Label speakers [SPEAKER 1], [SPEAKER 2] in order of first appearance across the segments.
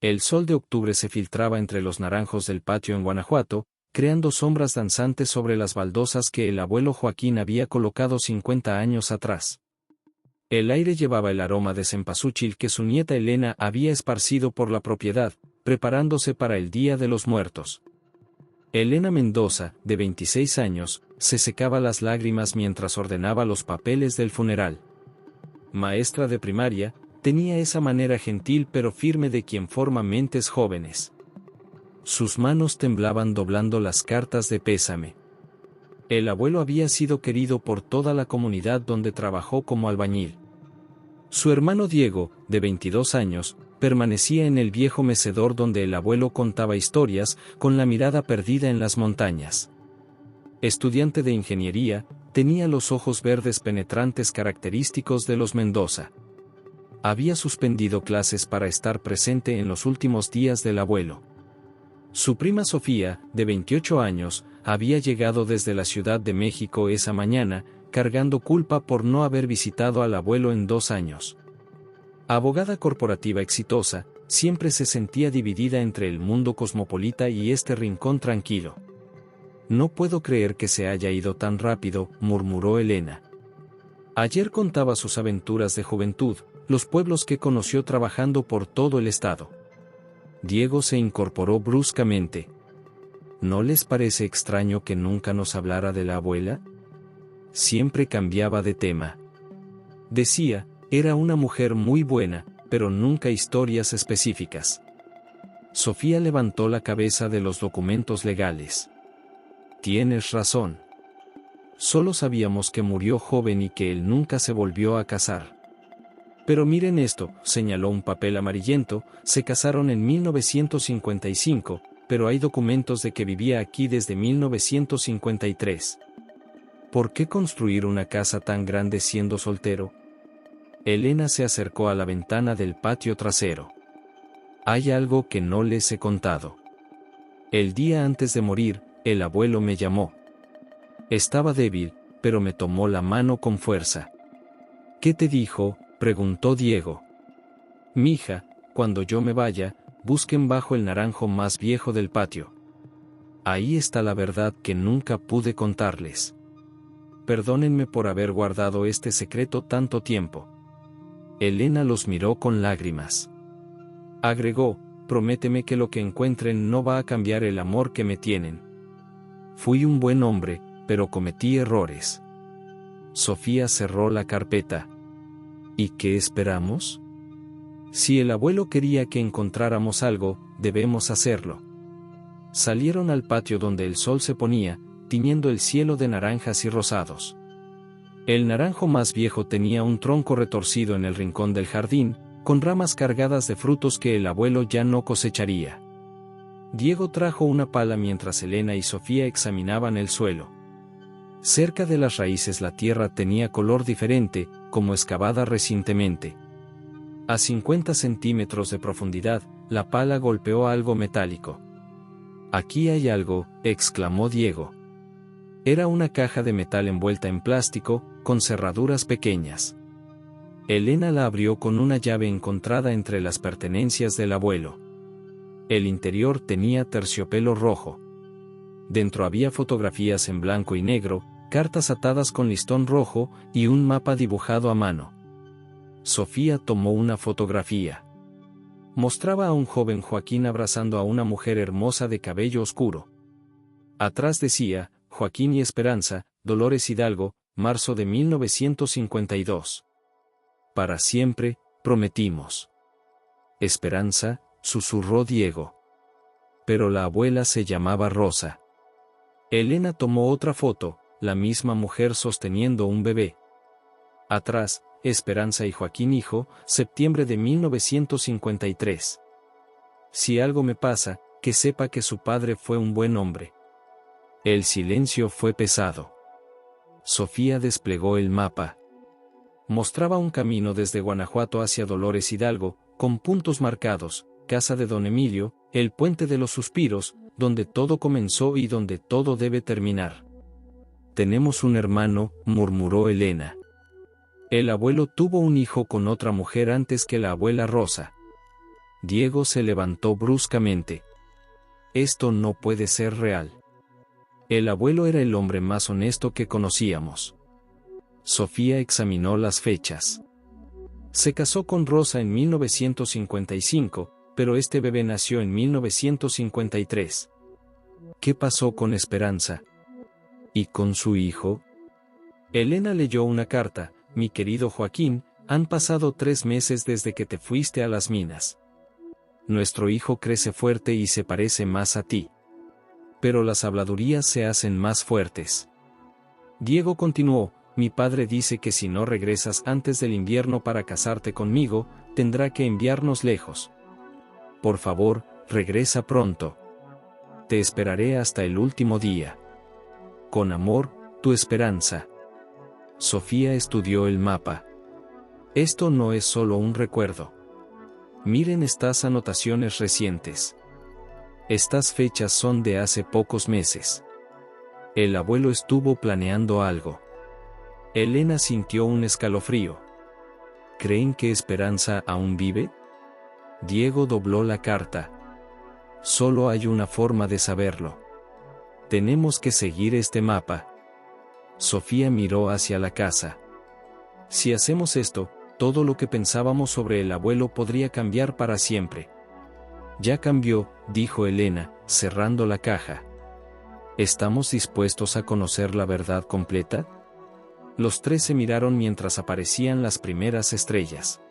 [SPEAKER 1] El sol de octubre se filtraba entre los naranjos del patio en Guanajuato, creando sombras danzantes sobre las baldosas que el abuelo Joaquín había colocado 50 años atrás. El aire llevaba el aroma de cempasúchil que su nieta Elena había esparcido por la propiedad, preparándose para el Día de los Muertos. Elena Mendoza, de 26 años, se secaba las lágrimas mientras ordenaba los papeles del funeral. Maestra de primaria, tenía esa manera gentil pero firme de quien forma mentes jóvenes. Sus manos temblaban doblando las cartas de pésame. El abuelo había sido querido por toda la comunidad donde trabajó como albañil. Su hermano Diego, de 22 años, permanecía en el viejo mecedor donde el abuelo contaba historias, con la mirada perdida en las montañas. Estudiante de ingeniería, tenía los ojos verdes penetrantes característicos de los Mendoza. Había suspendido clases para estar presente en los últimos días del abuelo. Su prima Sofía, de 28 años, había llegado desde la Ciudad de México esa mañana, cargando culpa por no haber visitado al abuelo en 2 años. Abogada corporativa exitosa, siempre se sentía dividida entre el mundo cosmopolita y este rincón tranquilo. No puedo creer que se haya ido tan rápido, murmuró Elena. Ayer contaba sus aventuras de juventud, los pueblos que conoció trabajando por todo el estado. Diego se incorporó bruscamente. ¿No les parece extraño que nunca nos hablara de la abuela? Siempre cambiaba de tema. Decía, era una mujer muy buena, pero nunca historias específicas. Sofía levantó la cabeza de los documentos legales. Tienes razón. Solo sabíamos que murió joven y que él nunca se volvió a casar. Pero miren esto, señaló un papel amarillento, se casaron en 1955, pero hay documentos de que vivía aquí desde 1953. ¿Por qué construir una casa tan grande siendo soltero? Elena se acercó a la ventana del patio trasero. Hay algo que no les he contado. El día antes de morir, el abuelo me llamó. Estaba débil, pero me tomó la mano con fuerza. ¿Qué te dijo?, preguntó Diego. Mija, cuando yo me vaya, busquen bajo el naranjo más viejo del patio. Ahí está la verdad que nunca pude contarles. Perdónenme por haber guardado este secreto tanto tiempo. Elena los miró con lágrimas. Agregó, prométeme que lo que encuentren no va a cambiar el amor que me tienen. Fui un buen hombre, pero cometí errores. Sofía cerró la carpeta. ¿Y qué esperamos? Si el abuelo quería que encontráramos algo, debemos hacerlo. Salieron al patio donde el sol se ponía, tiñendo el cielo de naranjas y rosados. El naranjo más viejo tenía un tronco retorcido en el rincón del jardín, con ramas cargadas de frutos que el abuelo ya no cosecharía. Diego trajo una pala mientras Elena y Sofía examinaban el suelo. Cerca de las raíces la tierra tenía color diferente, como excavada recientemente. A 50 centímetros de profundidad, la pala golpeó algo metálico. Aquí hay algo, exclamó Diego. Era una caja de metal envuelta en plástico, con cerraduras pequeñas. Elena la abrió con una llave encontrada entre las pertenencias del abuelo. El interior tenía terciopelo rojo. Dentro había fotografías en blanco y negro, cartas atadas con listón rojo y un mapa dibujado a mano. Sofía tomó una fotografía. Mostraba a un joven Joaquín abrazando a una mujer hermosa de cabello oscuro. Atrás decía, Joaquín y Esperanza, Dolores Hidalgo, marzo de 1952. Para siempre, prometimos. Esperanza, susurró Diego. Pero la abuela se llamaba Rosa. Elena tomó otra foto, la misma mujer sosteniendo un bebé. Atrás, Esperanza y Joaquín hijo, septiembre de 1953. Si algo me pasa, que sepa que su padre fue un buen hombre. El silencio fue pesado. Sofía desplegó el mapa. Mostraba un camino desde Guanajuato hacia Dolores Hidalgo, con puntos marcados, casa de don Emilio, el puente de los suspiros, donde todo comenzó y donde todo debe terminar. Tenemos un hermano, murmuró Elena. El abuelo tuvo un hijo con otra mujer antes que la abuela Rosa. Diego se levantó bruscamente. Esto no puede ser real. El abuelo era el hombre más honesto que conocíamos. Sofía examinó las fechas. Se casó con Rosa en 1955, pero este bebé nació en 1953. ¿Qué pasó con Esperanza? ¿Y con su hijo? Elena leyó una carta. Mi querido Joaquín, han pasado 3 meses desde que te fuiste a las minas. Nuestro hijo crece fuerte y se parece más a ti. Pero las habladurías se hacen más fuertes. Diego continuó, mi padre dice que si no regresas antes del invierno para casarte conmigo, tendrá que enviarnos lejos. Por favor, regresa pronto. Te esperaré hasta el último día. Con amor, tu Esperanza. Sofía estudió el mapa. Esto no es solo un recuerdo. Miren estas anotaciones recientes. Estas fechas son de hace pocos meses. El abuelo estuvo planeando algo. Elena sintió un escalofrío. ¿Creen que Esperanza aún vive? Diego dobló la carta. Solo hay una forma de saberlo. Tenemos que seguir este mapa. Sofía miró hacia la casa. Si hacemos esto, todo lo que pensábamos sobre el abuelo podría cambiar para siempre. Ya cambió, dijo Elena, cerrando la caja. ¿Estamos dispuestos a conocer la verdad completa? Los tres se miraron mientras aparecían las primeras estrellas.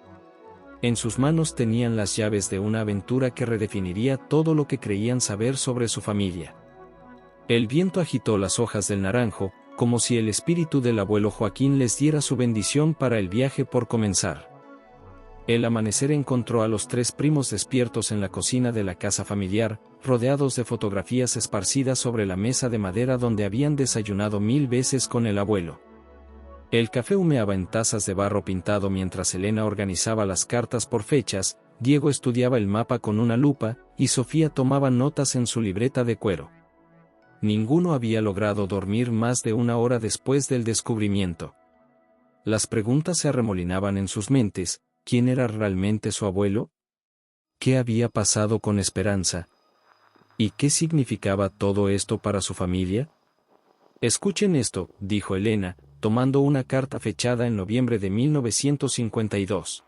[SPEAKER 1] En sus manos tenían las llaves de una aventura que redefiniría todo lo que creían saber sobre su familia. El viento agitó las hojas del naranjo, como si el espíritu del abuelo Joaquín les diera su bendición para el viaje por comenzar. El amanecer encontró a los tres primos despiertos en la cocina de la casa familiar, rodeados de fotografías esparcidas sobre la mesa de madera donde habían desayunado 1000 veces con el abuelo. El café humeaba en tazas de barro pintado mientras Elena organizaba las cartas por fechas, Diego estudiaba el mapa con una lupa, y Sofía tomaba notas en su libreta de cuero. Ninguno había logrado dormir más de 1 hora después del descubrimiento. Las preguntas se arremolinaban en sus mentes. ¿Quién era realmente su abuelo? ¿Qué había pasado con Esperanza? ¿Y qué significaba todo esto para su familia? Escuchen esto, dijo Elena, tomando una carta fechada en noviembre de 1952.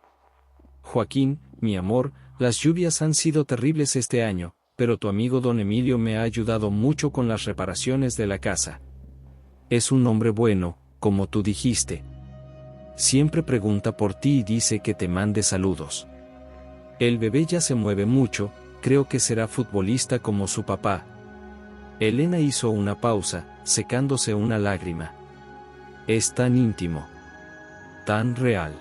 [SPEAKER 1] Joaquín, mi amor, las lluvias han sido terribles este año, pero tu amigo don Emilio me ha ayudado mucho con las reparaciones de la casa. Es un hombre bueno, como tú dijiste. Siempre pregunta por ti y dice que te mande saludos. El bebé ya se mueve mucho, creo que será futbolista como su papá. Elena hizo una pausa, secándose una lágrima. Es tan íntimo. Tan real.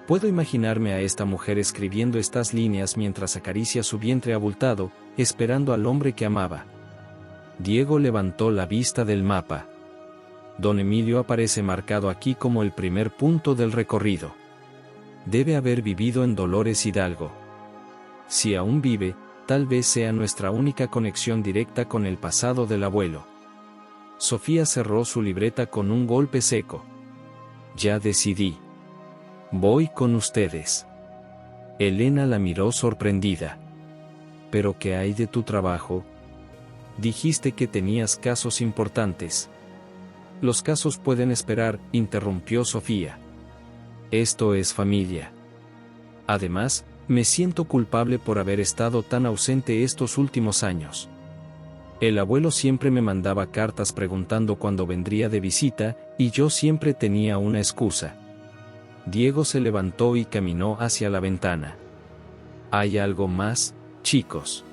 [SPEAKER 1] Puedo imaginarme a esta mujer escribiendo estas líneas mientras acaricia su vientre abultado, esperando al hombre que amaba. Diego levantó la vista del mapa. Don Emilio aparece marcado aquí como el primer punto del recorrido. Debe haber vivido en Dolores Hidalgo. Si aún vive, tal vez sea nuestra única conexión directa con el pasado del abuelo. Sofía cerró su libreta con un golpe seco. Ya decidí. Voy con ustedes. Elena la miró sorprendida. ¿Pero qué hay de tu trabajo? Dijiste que tenías casos importantes. Los casos pueden esperar, interrumpió Sofía. Esto es familia. Además, me siento culpable por haber estado tan ausente estos últimos años. El abuelo siempre me mandaba cartas preguntando cuándo vendría de visita, y yo siempre tenía una excusa. Diego se levantó y caminó hacia la ventana. ¿Hay algo más, chicos?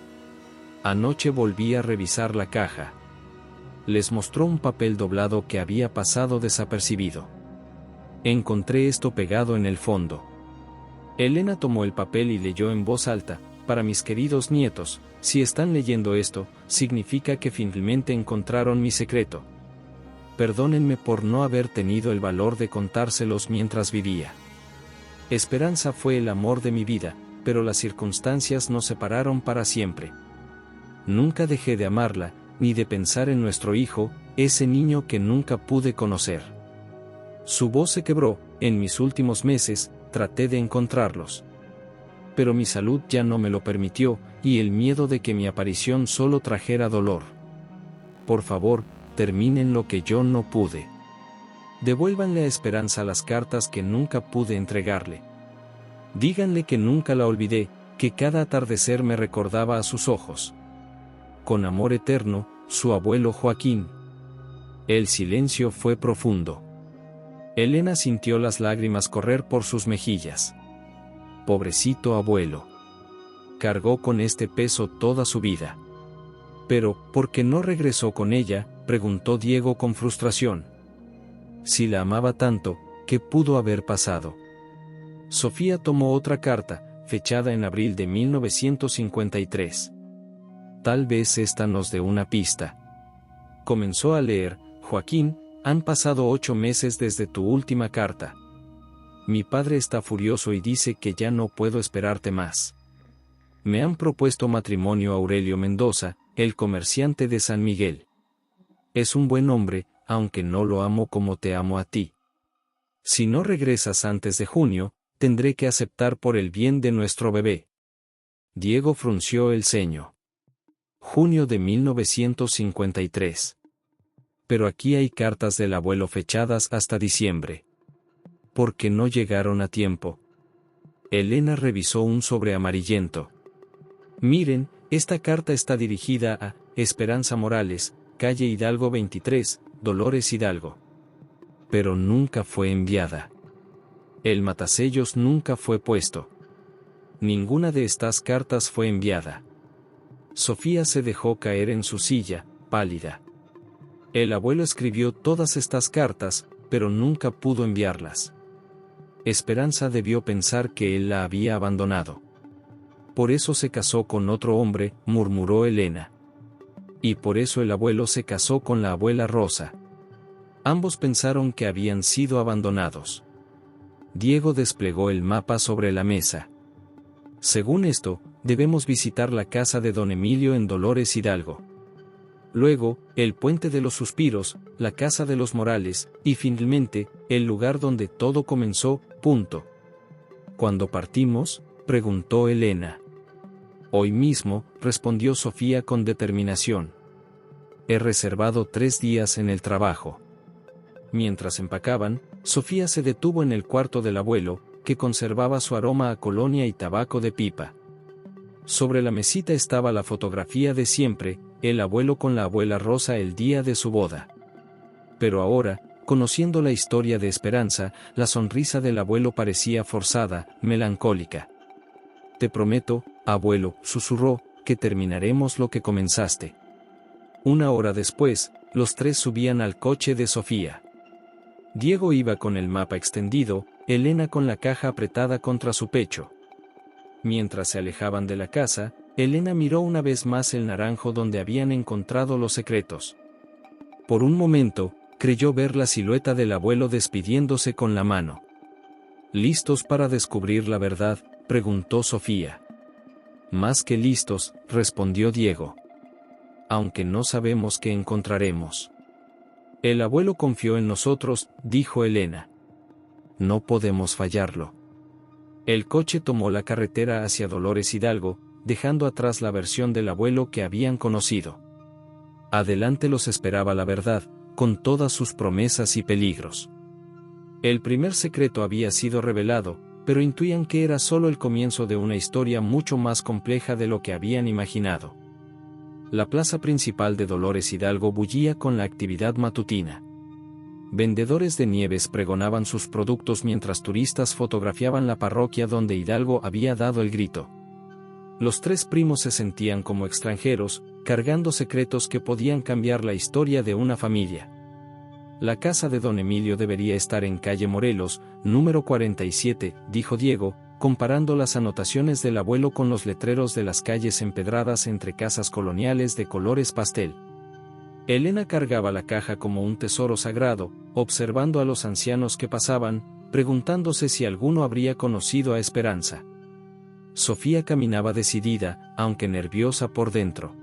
[SPEAKER 1] Anoche volví a revisar la caja. Les mostró un papel doblado que había pasado desapercibido. Encontré esto pegado en el fondo. Elena tomó el papel y leyó en voz alta, para mis queridos nietos, si están leyendo esto, significa que finalmente encontraron mi secreto. Perdónenme por no haber tenido el valor de contárselos mientras vivía. Esperanza fue el amor de mi vida, pero las circunstancias nos separaron para siempre. Nunca dejé de amarla, ni de pensar en nuestro hijo, ese niño que nunca pude conocer. Su voz se quebró, en mis últimos meses, traté de encontrarlos. pero mi salud ya no me lo permitió, y el miedo de que mi aparición solo trajera dolor. Por favor, terminen lo que yo no pude. Devuélvanle a Esperanza las cartas que nunca pude entregarle. Díganle que nunca la olvidé, que cada atardecer me recordaba a sus ojos. Con amor eterno, su abuelo Joaquín. El silencio fue profundo. Elena sintió las lágrimas correr por sus mejillas. Pobrecito abuelo. Cargó con este peso toda su vida. Pero, ¿por qué no regresó con ella?, preguntó Diego con frustración. Si la amaba tanto, ¿qué pudo haber pasado? Sofía tomó otra carta, fechada en abril de 1953. Tal vez esta nos dé una pista. Comenzó a leer: Joaquín, han pasado 8 meses desde tu última carta. Mi padre está furioso y dice que ya no puedo esperarte más. Me han propuesto matrimonio Aurelio Mendoza, el comerciante de San Miguel. Es un buen hombre, aunque no lo amo como te amo a ti. Si no regresas antes de junio, tendré que aceptar por el bien de nuestro bebé. Diego frunció el ceño. Junio de 1953. Pero aquí hay cartas del abuelo fechadas hasta diciembre. ¿Por qué no llegaron a tiempo? Elena revisó un sobre amarillento. Miren, esta carta está dirigida a Esperanza Morales, calle Hidalgo 23, Dolores Hidalgo. Pero nunca fue enviada. El matasellos nunca fue puesto. Ninguna de estas cartas fue enviada. Sofía se dejó caer en su silla, pálida. El abuelo escribió todas estas cartas, pero nunca pudo enviarlas. Esperanza debió pensar que él la había abandonado. Por eso se casó con otro hombre, murmuró Elena. Y por eso el abuelo se casó con la abuela Rosa. Ambos pensaron que habían sido abandonados. Diego desplegó el mapa sobre la mesa. Según esto, debemos visitar la casa de don Emilio en Dolores Hidalgo. Luego, el Puente de los Suspiros, la casa de los Morales, y finalmente, el lugar donde todo comenzó, punto. ¿Cuándo partimos?, preguntó Elena. Hoy mismo, respondió Sofía con determinación. He reservado 3 días en el trabajo. Mientras empacaban, Sofía se detuvo en el cuarto del abuelo, que conservaba su aroma a colonia y tabaco de pipa. Sobre la mesita estaba la fotografía de siempre, el abuelo con la abuela Rosa el día de su boda. Pero ahora, conociendo la historia de Esperanza, la sonrisa del abuelo parecía forzada, melancólica. Te prometo, abuelo, susurró, que terminaremos lo que comenzaste. 1 hora después, los 3 subían al coche de Sofía. Diego iba con el mapa extendido, Elena con la caja apretada contra su pecho. Mientras se alejaban de la casa, Elena miró una vez más el naranjo donde habían encontrado los secretos. Por un momento, creyó ver la silueta del abuelo despidiéndose con la mano. ¿Listos para descubrir la verdad?, preguntó Sofía. Más que listos, respondió Diego. Aunque no sabemos qué encontraremos. El abuelo confió en nosotros, dijo Elena. No podemos fallarlo. El coche tomó la carretera hacia Dolores Hidalgo, dejando atrás la versión del abuelo que habían conocido. Adelante los esperaba la verdad, con todas sus promesas y peligros. El primer secreto había sido revelado, pero intuían que era solo el comienzo de una historia mucho más compleja de lo que habían imaginado. La plaza principal de Dolores Hidalgo bullía con la actividad matutina. Vendedores de nieves pregonaban sus productos mientras turistas fotografiaban la parroquia donde Hidalgo había dado el grito. Los 3 primos se sentían como extranjeros, cargando secretos que podían cambiar la historia de una familia. La casa de don Emilio debería estar en calle Morelos, número 47, dijo Diego, comparando las anotaciones del abuelo con los letreros de las calles empedradas entre casas coloniales de colores pastel. Elena cargaba la caja como un tesoro sagrado, observando a los ancianos que pasaban, preguntándose si alguno habría conocido a Esperanza. Sofía caminaba decidida, aunque nerviosa por dentro.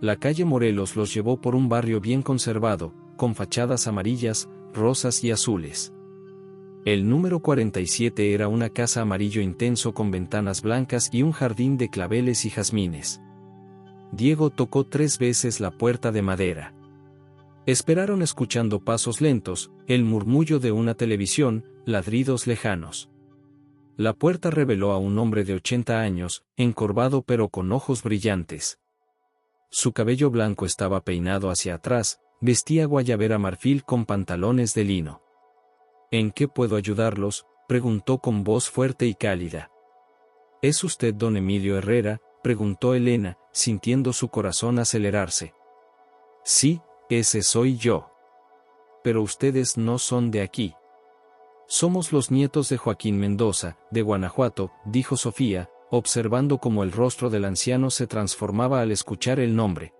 [SPEAKER 1] La calle Morelos los llevó por un barrio bien conservado, con fachadas amarillas, rosas y azules. El número 47 era una casa amarillo intenso con ventanas blancas y un jardín de claveles y jazmines. Diego tocó 3 veces la puerta de madera. Esperaron escuchando pasos lentos, el murmullo de una televisión, ladridos lejanos. La puerta reveló a un hombre de 80 años, encorvado pero con ojos brillantes. Su cabello blanco estaba peinado hacia atrás, vestía guayabera marfil con pantalones de lino. ¿En qué puedo ayudarlos?, preguntó con voz fuerte y cálida. ¿Es usted don Emilio Herrera?, preguntó Elena, sintiendo su corazón acelerarse. Sí, ese soy yo. Pero ustedes no son de aquí. Somos los nietos de Joaquín Mendoza, de Guanajuato, dijo Sofía, observando cómo el rostro del anciano se transformaba al escuchar el nombre.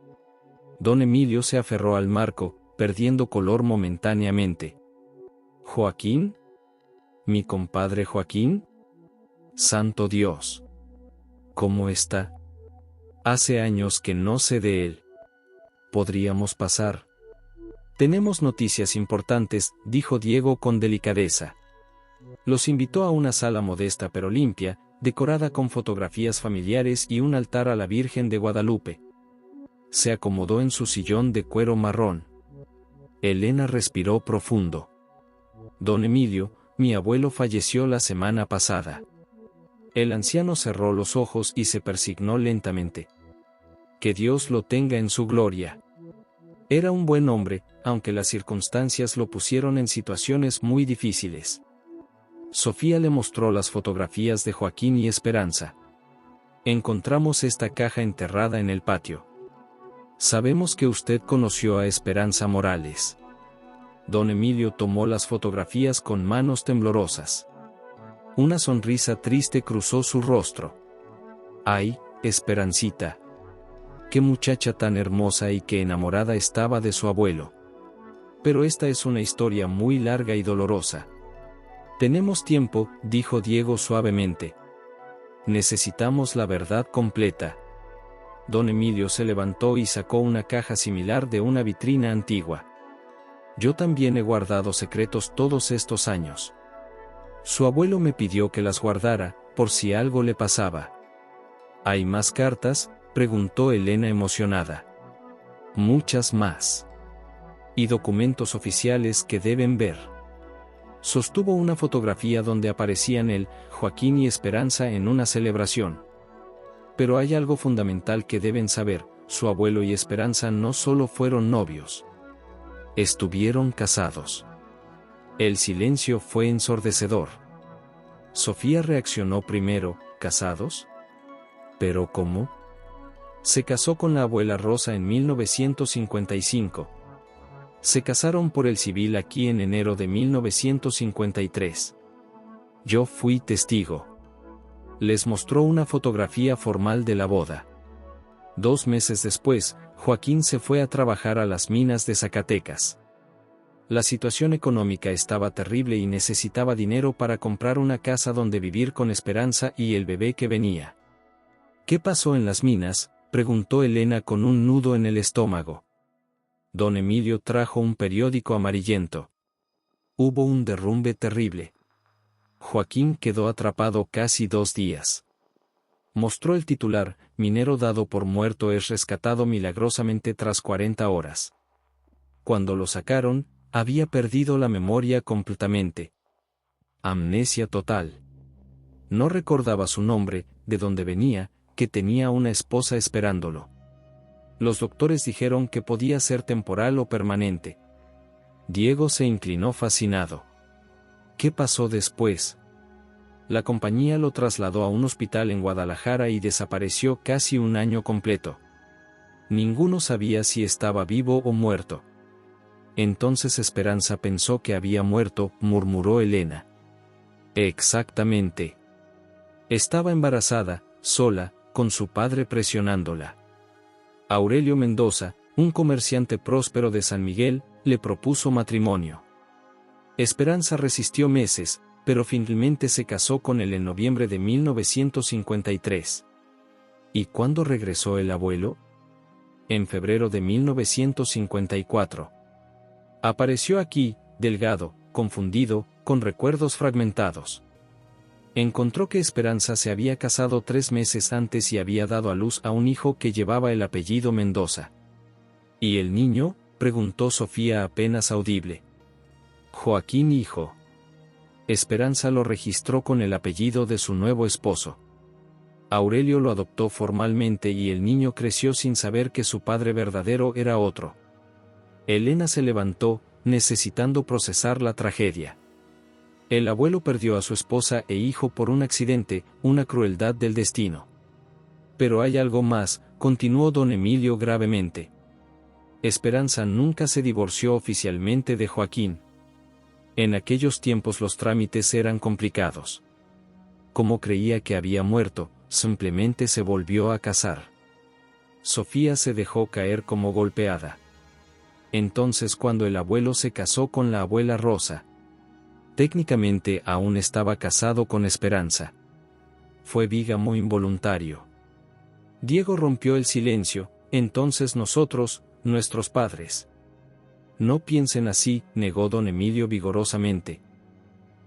[SPEAKER 1] Don Emilio se aferró al marco, perdiendo color momentáneamente. ¿Joaquín? ¿Mi compadre Joaquín? ¡Santo Dios! ¿Cómo está? Hace años que no sé de él. ¿Podríamos pasar? Tenemos noticias importantes, dijo Diego con delicadeza. Los invitó a una sala modesta pero limpia, decorada con fotografías familiares y un altar a la Virgen de Guadalupe. Se acomodó en su sillón de cuero marrón. Elena respiró profundo. Don Emilio, mi abuelo falleció la semana pasada. El anciano cerró los ojos y se persignó lentamente. Que Dios lo tenga en su gloria. Era un buen hombre, aunque las circunstancias lo pusieron en situaciones muy difíciles. Sofía le mostró las fotografías de Joaquín y Esperanza. Encontramos esta caja enterrada en el patio. Sabemos que usted conoció a Esperanza Morales. Don Emilio tomó las fotografías con manos temblorosas. Una sonrisa triste cruzó su rostro. ¡Ay, Esperancita! ¡Qué muchacha tan hermosa y qué enamorada estaba de su abuelo! Pero esta es una historia muy larga y dolorosa. Tenemos tiempo, dijo Diego suavemente. Necesitamos la verdad completa. Don Emilio se levantó y sacó una caja similar de una vitrina antigua. Yo también he guardado secretos todos estos años. Su abuelo me pidió que las guardara, por si algo le pasaba. ¿Hay más cartas?, preguntó Elena emocionada. Muchas más. Y documentos oficiales que deben ver. Sostuvo una fotografía donde aparecían él, Joaquín y Esperanza en una celebración. Pero hay algo fundamental que deben saber, su abuelo y Esperanza no solo fueron novios. Estuvieron casados. El silencio fue ensordecedor. Sofía reaccionó primero, ¿casados? ¿Pero cómo? Se casó con la abuela Rosa en 1955. Se casaron por el civil aquí en enero de 1953. Yo fui testigo. Les mostró una fotografía formal de la boda. 2 meses después, Joaquín se fue a trabajar a las minas de Zacatecas. La situación económica estaba terrible y necesitaba dinero para comprar una casa donde vivir con Esperanza y el bebé que venía. ¿Qué pasó en las minas?, preguntó Elena con un nudo en el estómago. Don Emilio trajo un periódico amarillento. Hubo un derrumbe terrible. Joaquín quedó atrapado casi 2 días. Mostró el titular: minero dado por muerto es rescatado milagrosamente tras 40 horas. Cuando lo sacaron, había perdido la memoria completamente. Amnesia total. No recordaba su nombre, de dónde venía, que tenía una esposa esperándolo. Los doctores dijeron que podía ser temporal o permanente. Diego se inclinó fascinado. ¿Qué pasó después? La compañía lo trasladó a un hospital en Guadalajara y desapareció casi un año completo. Ninguno sabía si estaba vivo o muerto. Entonces Esperanza pensó que había muerto, murmuró Elena. Exactamente. Estaba embarazada, sola, con su padre presionándola. Aurelio Mendoza, un comerciante próspero de San Miguel, le propuso matrimonio. Esperanza resistió meses, pero finalmente se casó con él en noviembre de 1953. ¿Y cuándo regresó el abuelo? En febrero de 1954. Apareció aquí, delgado, confundido, con recuerdos fragmentados. Encontró que Esperanza se había casado 3 meses antes y había dado a luz a un hijo que llevaba el apellido Mendoza. ¿Y el niño?, preguntó Sofía apenas audible. Joaquín, hijo. Esperanza lo registró con el apellido de su nuevo esposo. Aurelio lo adoptó formalmente y el niño creció sin saber que su padre verdadero era otro. Elena se levantó, necesitando procesar la tragedia. El abuelo perdió a su esposa e hijo por un accidente, una crueldad del destino. Pero hay algo más, continuó don Emilio gravemente. Esperanza nunca se divorció oficialmente de Joaquín. En aquellos tiempos los trámites eran complicados. Como creía que había muerto, simplemente se volvió a casar. Sofía se dejó caer como golpeada. Entonces cuando el abuelo se casó con la abuela Rosa, técnicamente aún estaba casado con Esperanza. Fue bígamo involuntario. Diego rompió el silencio, entonces nosotros, nuestros padres. No piensen así, negó don Emilio vigorosamente.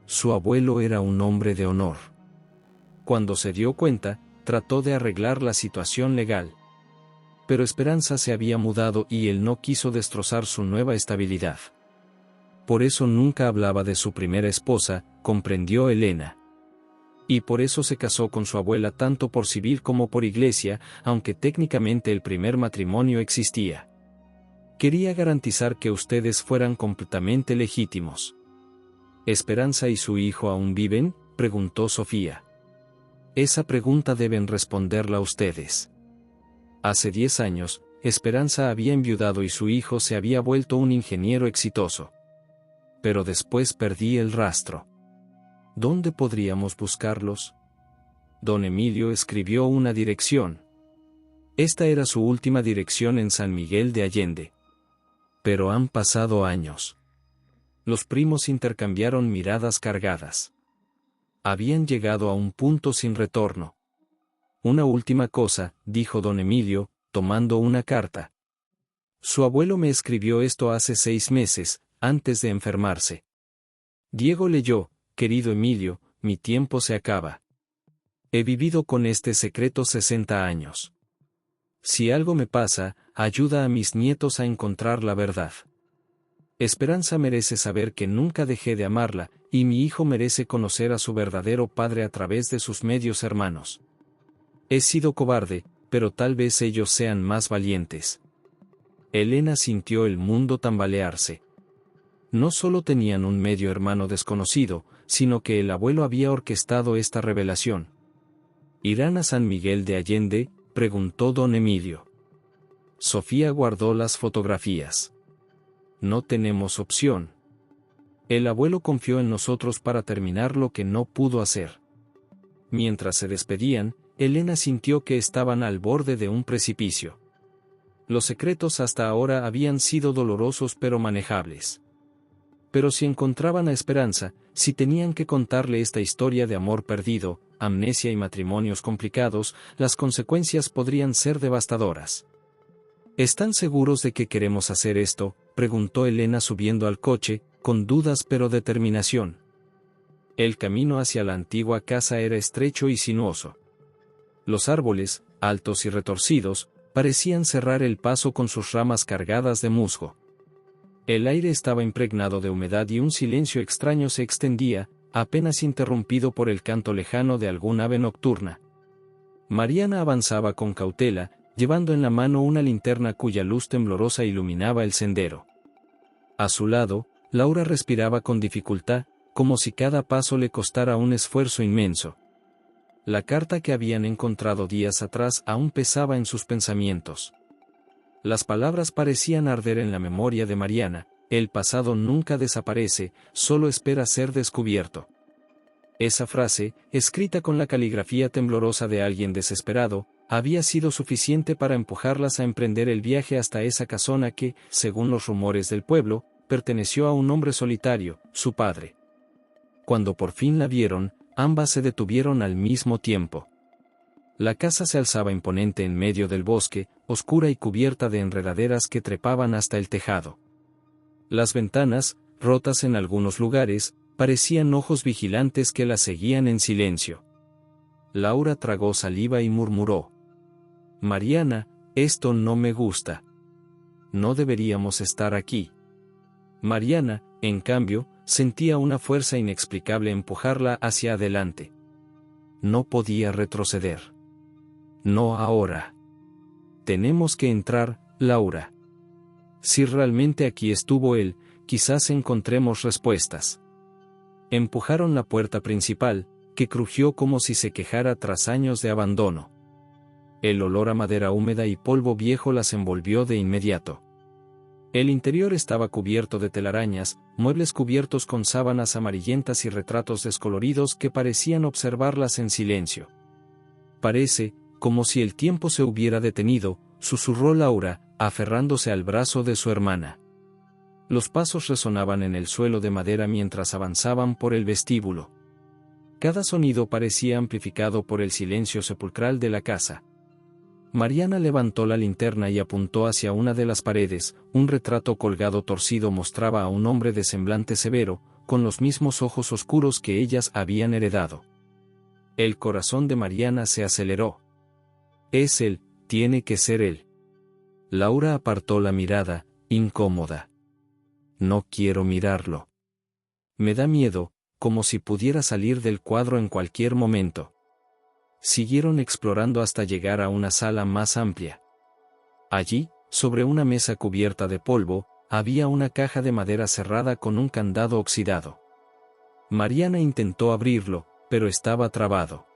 [SPEAKER 1] Su abuelo era un hombre de honor. Cuando se dio cuenta, trató de arreglar la situación legal. Pero Esperanza se había mudado y él no quiso destrozar su nueva estabilidad. Por eso nunca hablaba de su primera esposa, comprendió Elena. Y por eso se casó con su abuela tanto por civil como por iglesia, aunque técnicamente el primer matrimonio existía. Quería garantizar que ustedes fueran completamente legítimos. ¿Esperanza y su hijo aún viven?, preguntó Sofía. Esa pregunta deben responderla ustedes. Hace 10 años, Esperanza había enviudado y su hijo se había vuelto un ingeniero exitoso. Pero después perdí el rastro. ¿Dónde podríamos buscarlos? Don Emilio escribió una dirección. Esta era su última dirección en San Miguel de Allende. Pero han pasado años. Los primos intercambiaron miradas cargadas. Habían llegado a un punto sin retorno. Una última cosa, dijo don Emilio, tomando una carta. Su abuelo me escribió esto hace 6 meses, antes de enfermarse. Diego leyó: querido Emilio, mi tiempo se acaba. He vivido con este secreto 60 años. Si algo me pasa, ayuda a mis nietos a encontrar la verdad. Esperanza merece saber que nunca dejé de amarla, y mi hijo merece conocer a su verdadero padre a través de sus medios hermanos. He sido cobarde, pero tal vez ellos sean más valientes. Elena sintió el mundo tambalearse. No solo tenían un medio hermano desconocido, sino que el abuelo había orquestado esta revelación. ¿Irán a San Miguel de Allende?, preguntó don Emilio. Sofía guardó las fotografías. No tenemos opción. El abuelo confió en nosotros para terminar lo que no pudo hacer. Mientras se despedían, Elena sintió que estaban al borde de un precipicio. Los secretos hasta ahora habían sido dolorosos pero manejables. Pero si encontraban a Esperanza, si tenían que contarle esta historia de amor perdido, amnesia y matrimonios complicados, las consecuencias podrían ser devastadoras. ¿Están seguros de que queremos hacer esto?, preguntó Elena subiendo al coche, con dudas pero determinación. El camino hacia la antigua casa era estrecho y sinuoso. Los árboles, altos y retorcidos, parecían cerrar el paso con sus ramas cargadas de musgo. El aire estaba impregnado de humedad y un silencio extraño se extendía, apenas interrumpido por el canto lejano de algún ave nocturna. Mariana avanzaba con cautela, llevando en la mano una linterna cuya luz temblorosa iluminaba el sendero. A su lado, Laura respiraba con dificultad, como si cada paso le costara un esfuerzo inmenso. La carta que habían encontrado días atrás aún pesaba en sus pensamientos. Las palabras parecían arder en la memoria de Mariana: el pasado nunca desaparece, solo espera ser descubierto. Esa frase, escrita con la caligrafía temblorosa de alguien desesperado, había sido suficiente para empujarlas a emprender el viaje hasta esa casona que, según los rumores del pueblo, perteneció a un hombre solitario, su padre. Cuando por fin la vieron, ambas se detuvieron al mismo tiempo. La casa se alzaba imponente en medio del bosque, oscura y cubierta de enredaderas que trepaban hasta el tejado. Las ventanas, rotas en algunos lugares, parecían ojos vigilantes que la seguían en silencio. Laura tragó saliva y murmuró: Mariana, esto no me gusta. No deberíamos estar aquí. Mariana, en cambio, sentía una fuerza inexplicable empujarla hacia adelante. No podía retroceder. No ahora. Tenemos que entrar, Laura. Si realmente aquí estuvo él, quizás encontremos respuestas. Empujaron la puerta principal, que crujió como si se quejara tras años de abandono. El olor a madera húmeda y polvo viejo las envolvió de inmediato. El interior estaba cubierto de telarañas, muebles cubiertos con sábanas amarillentas y retratos descoloridos que parecían observarlas en silencio. Parece, como si el tiempo se hubiera detenido, susurró Laura, aferrándose al brazo de su hermana. Los pasos resonaban en el suelo de madera mientras avanzaban por el vestíbulo. Cada sonido parecía amplificado por el silencio sepulcral de la casa. Mariana levantó la linterna y apuntó hacia una de las paredes. Un retrato colgado torcido mostraba a un hombre de semblante severo, con los mismos ojos oscuros que ellas habían heredado. El corazón de Mariana se aceleró. Es él, tiene que ser él. Laura apartó la mirada, incómoda. No quiero mirarlo. Me da miedo, como si pudiera salir del cuadro en cualquier momento. Siguieron explorando hasta llegar a una sala más amplia. Allí, sobre una mesa cubierta de polvo, había una caja de madera cerrada con un candado oxidado. Mariana intentó abrirlo, pero estaba trabado.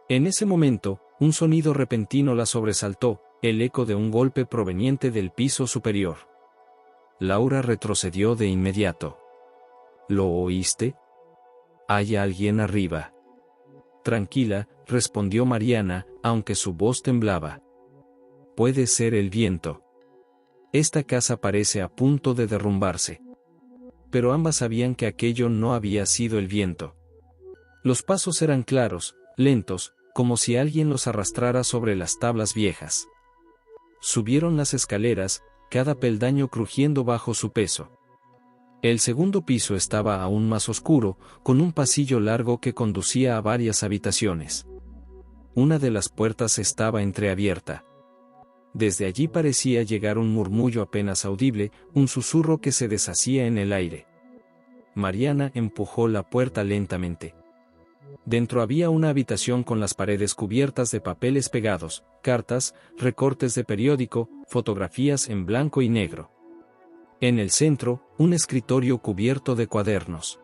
[SPEAKER 1] En ese momento, un sonido repentino la sobresaltó, el eco de un golpe proveniente del piso superior. Laura retrocedió de inmediato. ¿Lo oíste? Hay alguien arriba. Tranquila, respondió Mariana, aunque su voz temblaba. Puede ser el viento. Esta casa parece a punto de derrumbarse. Pero ambas sabían que aquello no había sido el viento. Los pasos eran claros, lentos, como si alguien los arrastrara sobre las tablas viejas. Subieron las escaleras, cada peldaño crujiendo bajo su peso. El segundo piso estaba aún más oscuro, con un pasillo largo que conducía a varias habitaciones. Una de las puertas estaba entreabierta. Desde allí parecía llegar un murmullo apenas audible, un susurro que se deshacía en el aire. Mariana empujó la puerta lentamente. Dentro había una habitación con las paredes cubiertas de papeles pegados, cartas, recortes de periódico, fotografías en blanco y negro. En el centro, un escritorio cubierto de cuadernos.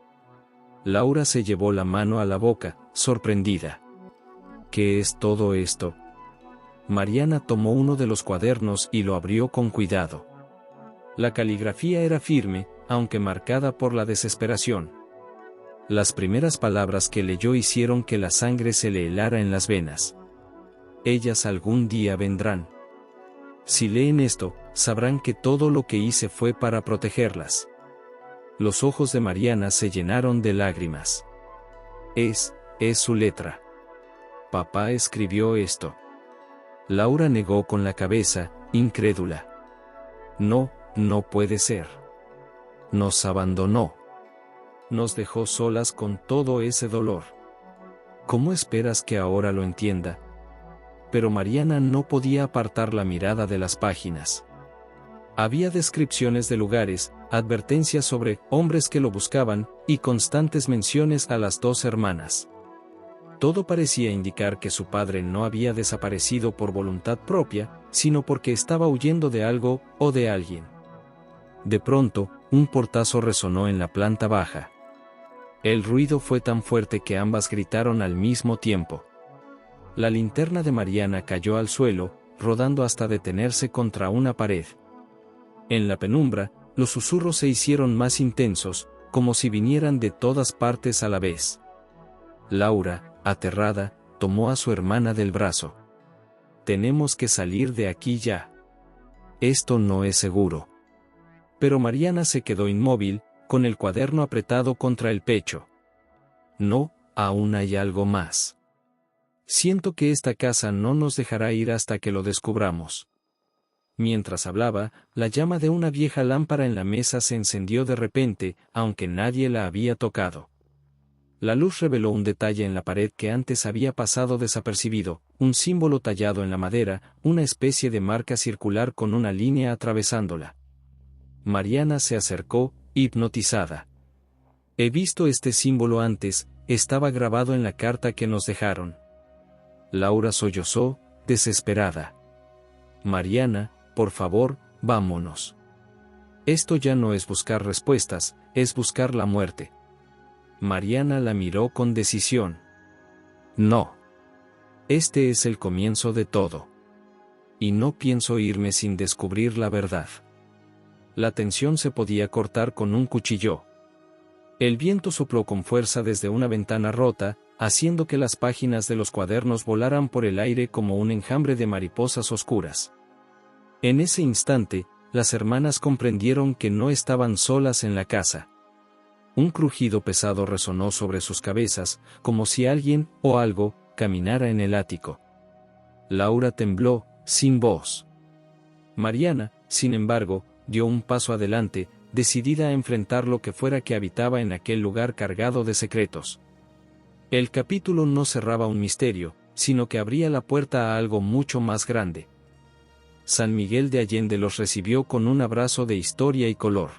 [SPEAKER 1] Laura se llevó la mano a la boca, sorprendida. ¿Qué es todo esto? Mariana tomó uno de los cuadernos y lo abrió con cuidado. La caligrafía era firme, aunque marcada por la desesperación. Las primeras palabras que leyó hicieron que la sangre se le helara en las venas. Ellas algún día vendrán. Si leen esto, sabrán que todo lo que hice fue para protegerlas. Los ojos de Mariana se llenaron de lágrimas. Es su letra. Papá escribió esto. Laura negó con la cabeza, incrédula. No, no puede ser. Nos abandonó. Nos dejó solas con todo ese dolor. ¿Cómo esperas que ahora lo entienda? Pero Mariana no podía apartar la mirada de las páginas. Había descripciones de lugares, advertencias sobre hombres que lo buscaban, y constantes menciones a las dos hermanas. Todo parecía indicar que su padre no había desaparecido por voluntad propia, sino porque estaba huyendo de algo o de alguien. De pronto, un portazo resonó en la planta baja. El ruido fue tan fuerte que ambas gritaron al mismo tiempo. La linterna de Mariana cayó al suelo, rodando hasta detenerse contra una pared. En la penumbra, los susurros se hicieron más intensos, como si vinieran de todas partes a la vez. Laura, aterrada, tomó a su hermana del brazo. Tenemos que salir de aquí ya. Esto no es seguro. Pero Mariana se quedó inmóvil, con el cuaderno apretado contra el pecho. No, aún hay algo más. Siento que esta casa no nos dejará ir hasta que lo descubramos. Mientras hablaba, la llama de una vieja lámpara en la mesa se encendió de repente, aunque nadie la había tocado. La luz reveló un detalle en la pared que antes había pasado desapercibido, un símbolo tallado en la madera, una especie de marca circular con una línea atravesándola. Mariana se acercó, hipnotizada. He visto este símbolo antes, estaba grabado en la carta que nos dejaron. Laura sollozó, desesperada. Mariana, por favor, vámonos. Esto ya no es buscar respuestas, es buscar la muerte. Mariana la miró con decisión. No. Este es el comienzo de todo. Y no pienso irme sin descubrir la verdad. La tensión se podía cortar con un cuchillo. El viento sopló con fuerza desde una ventana rota, haciendo que las páginas de los cuadernos volaran por el aire como un enjambre de mariposas oscuras. En ese instante, las hermanas comprendieron que no estaban solas en la casa. Un crujido pesado resonó sobre sus cabezas, como si alguien, o algo, caminara en el ático. Laura tembló, sin voz. Mariana, sin embargo, dio un paso adelante, decidida a enfrentar lo que fuera que habitaba en aquel lugar cargado de secretos. El capítulo no cerraba un misterio, sino que abría la puerta a algo mucho más grande. San Miguel de Allende los recibió con un abrazo de historia y color.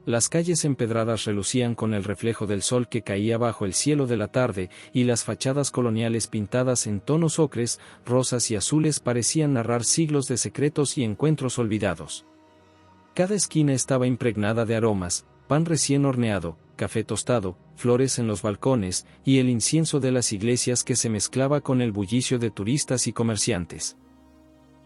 [SPEAKER 1] Las calles empedradas relucían con el reflejo del sol que caía bajo el cielo de la tarde, y las fachadas coloniales pintadas en tonos ocres, rosas y azules parecían narrar siglos de secretos y encuentros olvidados. Cada esquina estaba impregnada de aromas, pan recién horneado, café tostado, flores en los balcones, y el incienso de las iglesias que se mezclaba con el bullicio de turistas y comerciantes.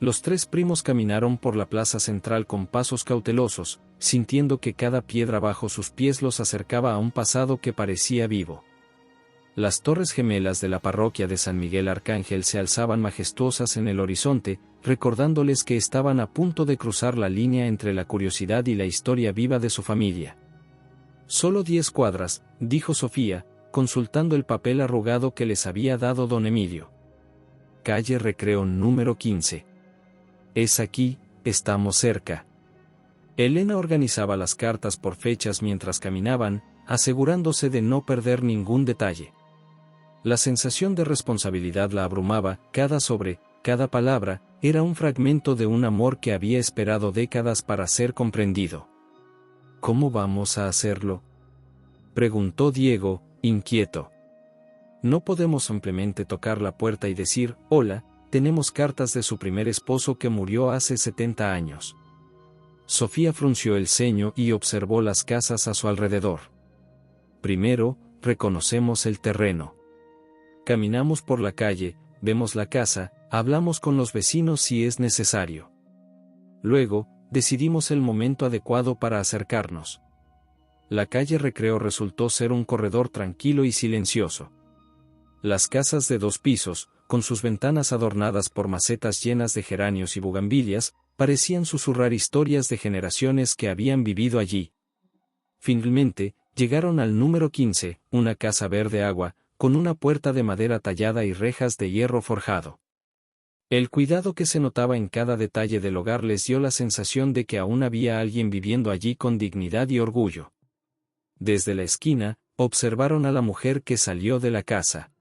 [SPEAKER 1] Los tres primos caminaron por la plaza central con pasos cautelosos, sintiendo que cada piedra bajo sus pies los acercaba a un pasado que parecía vivo. Las torres gemelas de la parroquia de San Miguel Arcángel se alzaban majestuosas en el horizonte, recordándoles que estaban a punto de cruzar la línea entre la curiosidad y la historia viva de su familia. «Solo 10 cuadras», dijo Sofía, consultando el papel arrugado que les había dado don Emilio. «Calle Recreo número 15. Es aquí, estamos cerca». Elena organizaba las cartas por fechas mientras caminaban, asegurándose de no perder ningún detalle. La sensación de responsabilidad la abrumaba, cada palabra, era un fragmento de un amor que había esperado décadas para ser comprendido. «¿Cómo vamos a hacerlo?», preguntó Diego, inquieto. «No podemos simplemente tocar la puerta y decir, hola, tenemos cartas de su primer esposo que murió hace 70 años». Sofía frunció el ceño y observó las casas a su alrededor. «Primero, reconocemos el terreno. Caminamos por la calle, vemos la casa, hablamos con los vecinos si es necesario. Luego, decidimos el momento adecuado para acercarnos». La calle Recreo resultó ser un corredor tranquilo y silencioso. Las casas de 2 pisos, con sus ventanas adornadas por macetas llenas de geranios y bugambilias, parecían susurrar historias de generaciones que habían vivido allí. Finalmente, llegaron al número 15, una casa verde agua, con una puerta de madera tallada y rejas de hierro forjado. El cuidado que se notaba en cada detalle del hogar les dio la sensación de que aún había alguien viviendo allí con dignidad y orgullo. Desde la esquina, observaron a la mujer que salió de la casa.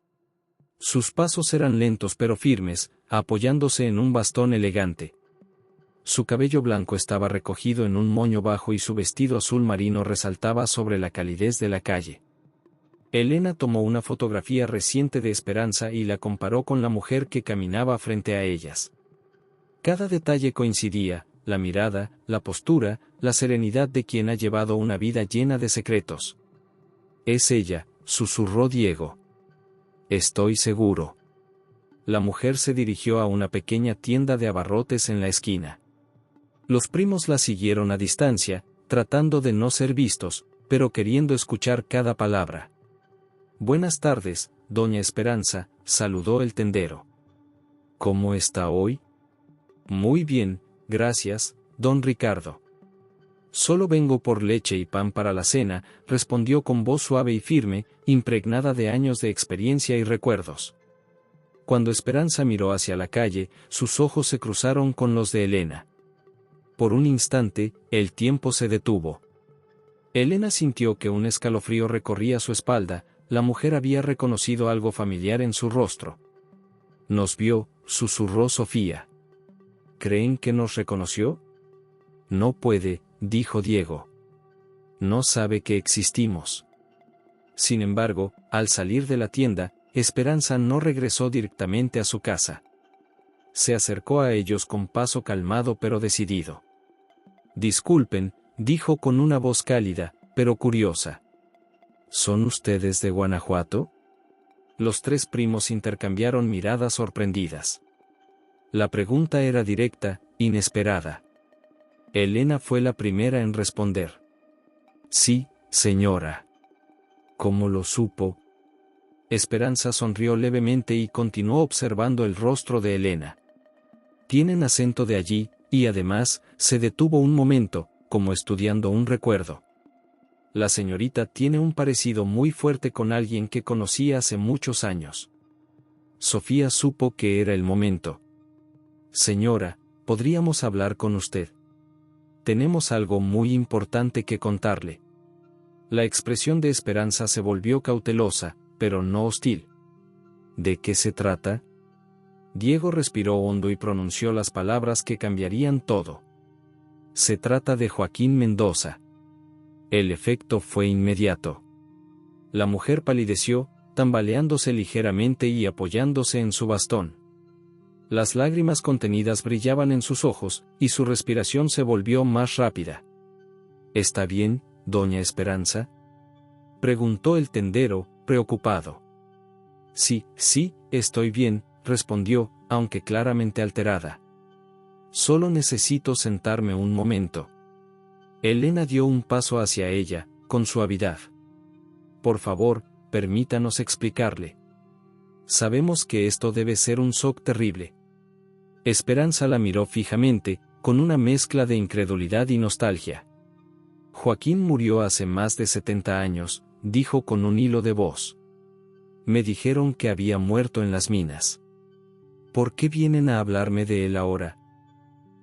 [SPEAKER 1] Sus pasos eran lentos pero firmes, apoyándose en un bastón elegante. Su cabello blanco estaba recogido en un moño bajo y su vestido azul marino resaltaba sobre la calidez de la calle. Elena tomó una fotografía reciente de Esperanza y la comparó con la mujer que caminaba frente a ellas. Cada detalle coincidía, la mirada, la postura, la serenidad de quien ha llevado una vida llena de secretos. «Es ella», susurró Diego. «Estoy seguro». La mujer se dirigió a una pequeña tienda de abarrotes en la esquina. Los primos la siguieron a distancia, tratando de no ser vistos, pero queriendo escuchar cada palabra. «Buenas tardes, doña Esperanza», saludó el tendero. «¿Cómo está hoy?» «Muy bien, gracias, don Ricardo». «Solo vengo por leche y pan para la cena», respondió con voz suave y firme, impregnada de años de experiencia y recuerdos. Cuando Esperanza miró hacia la calle, sus ojos se cruzaron con los de Elena. Por un instante, el tiempo se detuvo. Elena sintió que un escalofrío recorría su espalda. La mujer había reconocido algo familiar en su rostro. «Nos vio», susurró Sofía. «¿Creen que nos reconoció?» «No puede», dijo Diego. «No sabe que existimos». Sin embargo, al salir de la tienda, Esperanza no regresó directamente a su casa. Se acercó a ellos con paso calmado pero decidido. «Disculpen», dijo con una voz cálida, pero curiosa. «¿Son ustedes de Guanajuato?» Los tres primos intercambiaron miradas sorprendidas. La pregunta era directa, inesperada. Elena fue la primera en responder. «Sí, señora». «¿Cómo lo supo?» Esperanza sonrió levemente y continuó observando el rostro de Elena. «Tienen acento de allí», y además, se detuvo un momento, como estudiando un recuerdo. «La señorita tiene un parecido muy fuerte con alguien que conocí hace muchos años». Sofía supo que era el momento. «Señora, ¿podríamos hablar con usted? Tenemos algo muy importante que contarle». La expresión de Esperanza se volvió cautelosa, pero no hostil. «¿De qué se trata?» Diego respiró hondo y pronunció las palabras que cambiarían todo. «Se trata de Joaquín Mendoza». El efecto fue inmediato. La mujer palideció, tambaleándose ligeramente y apoyándose en su bastón. Las lágrimas contenidas brillaban en sus ojos, y su respiración se volvió más rápida. «¿Está bien, doña Esperanza?», preguntó el tendero, preocupado. «Sí, estoy bien», respondió, aunque claramente alterada. «Solo necesito sentarme un momento». Elena dio un paso hacia ella, con suavidad. «Por favor, permítanos explicarle. Sabemos que esto debe ser un shock terrible». Esperanza la miró fijamente, con una mezcla de incredulidad y nostalgia. «Joaquín murió hace más de 70 años», dijo con un hilo de voz. «Me dijeron que había muerto en las minas». «¿Por qué vienen a hablarme de él ahora?»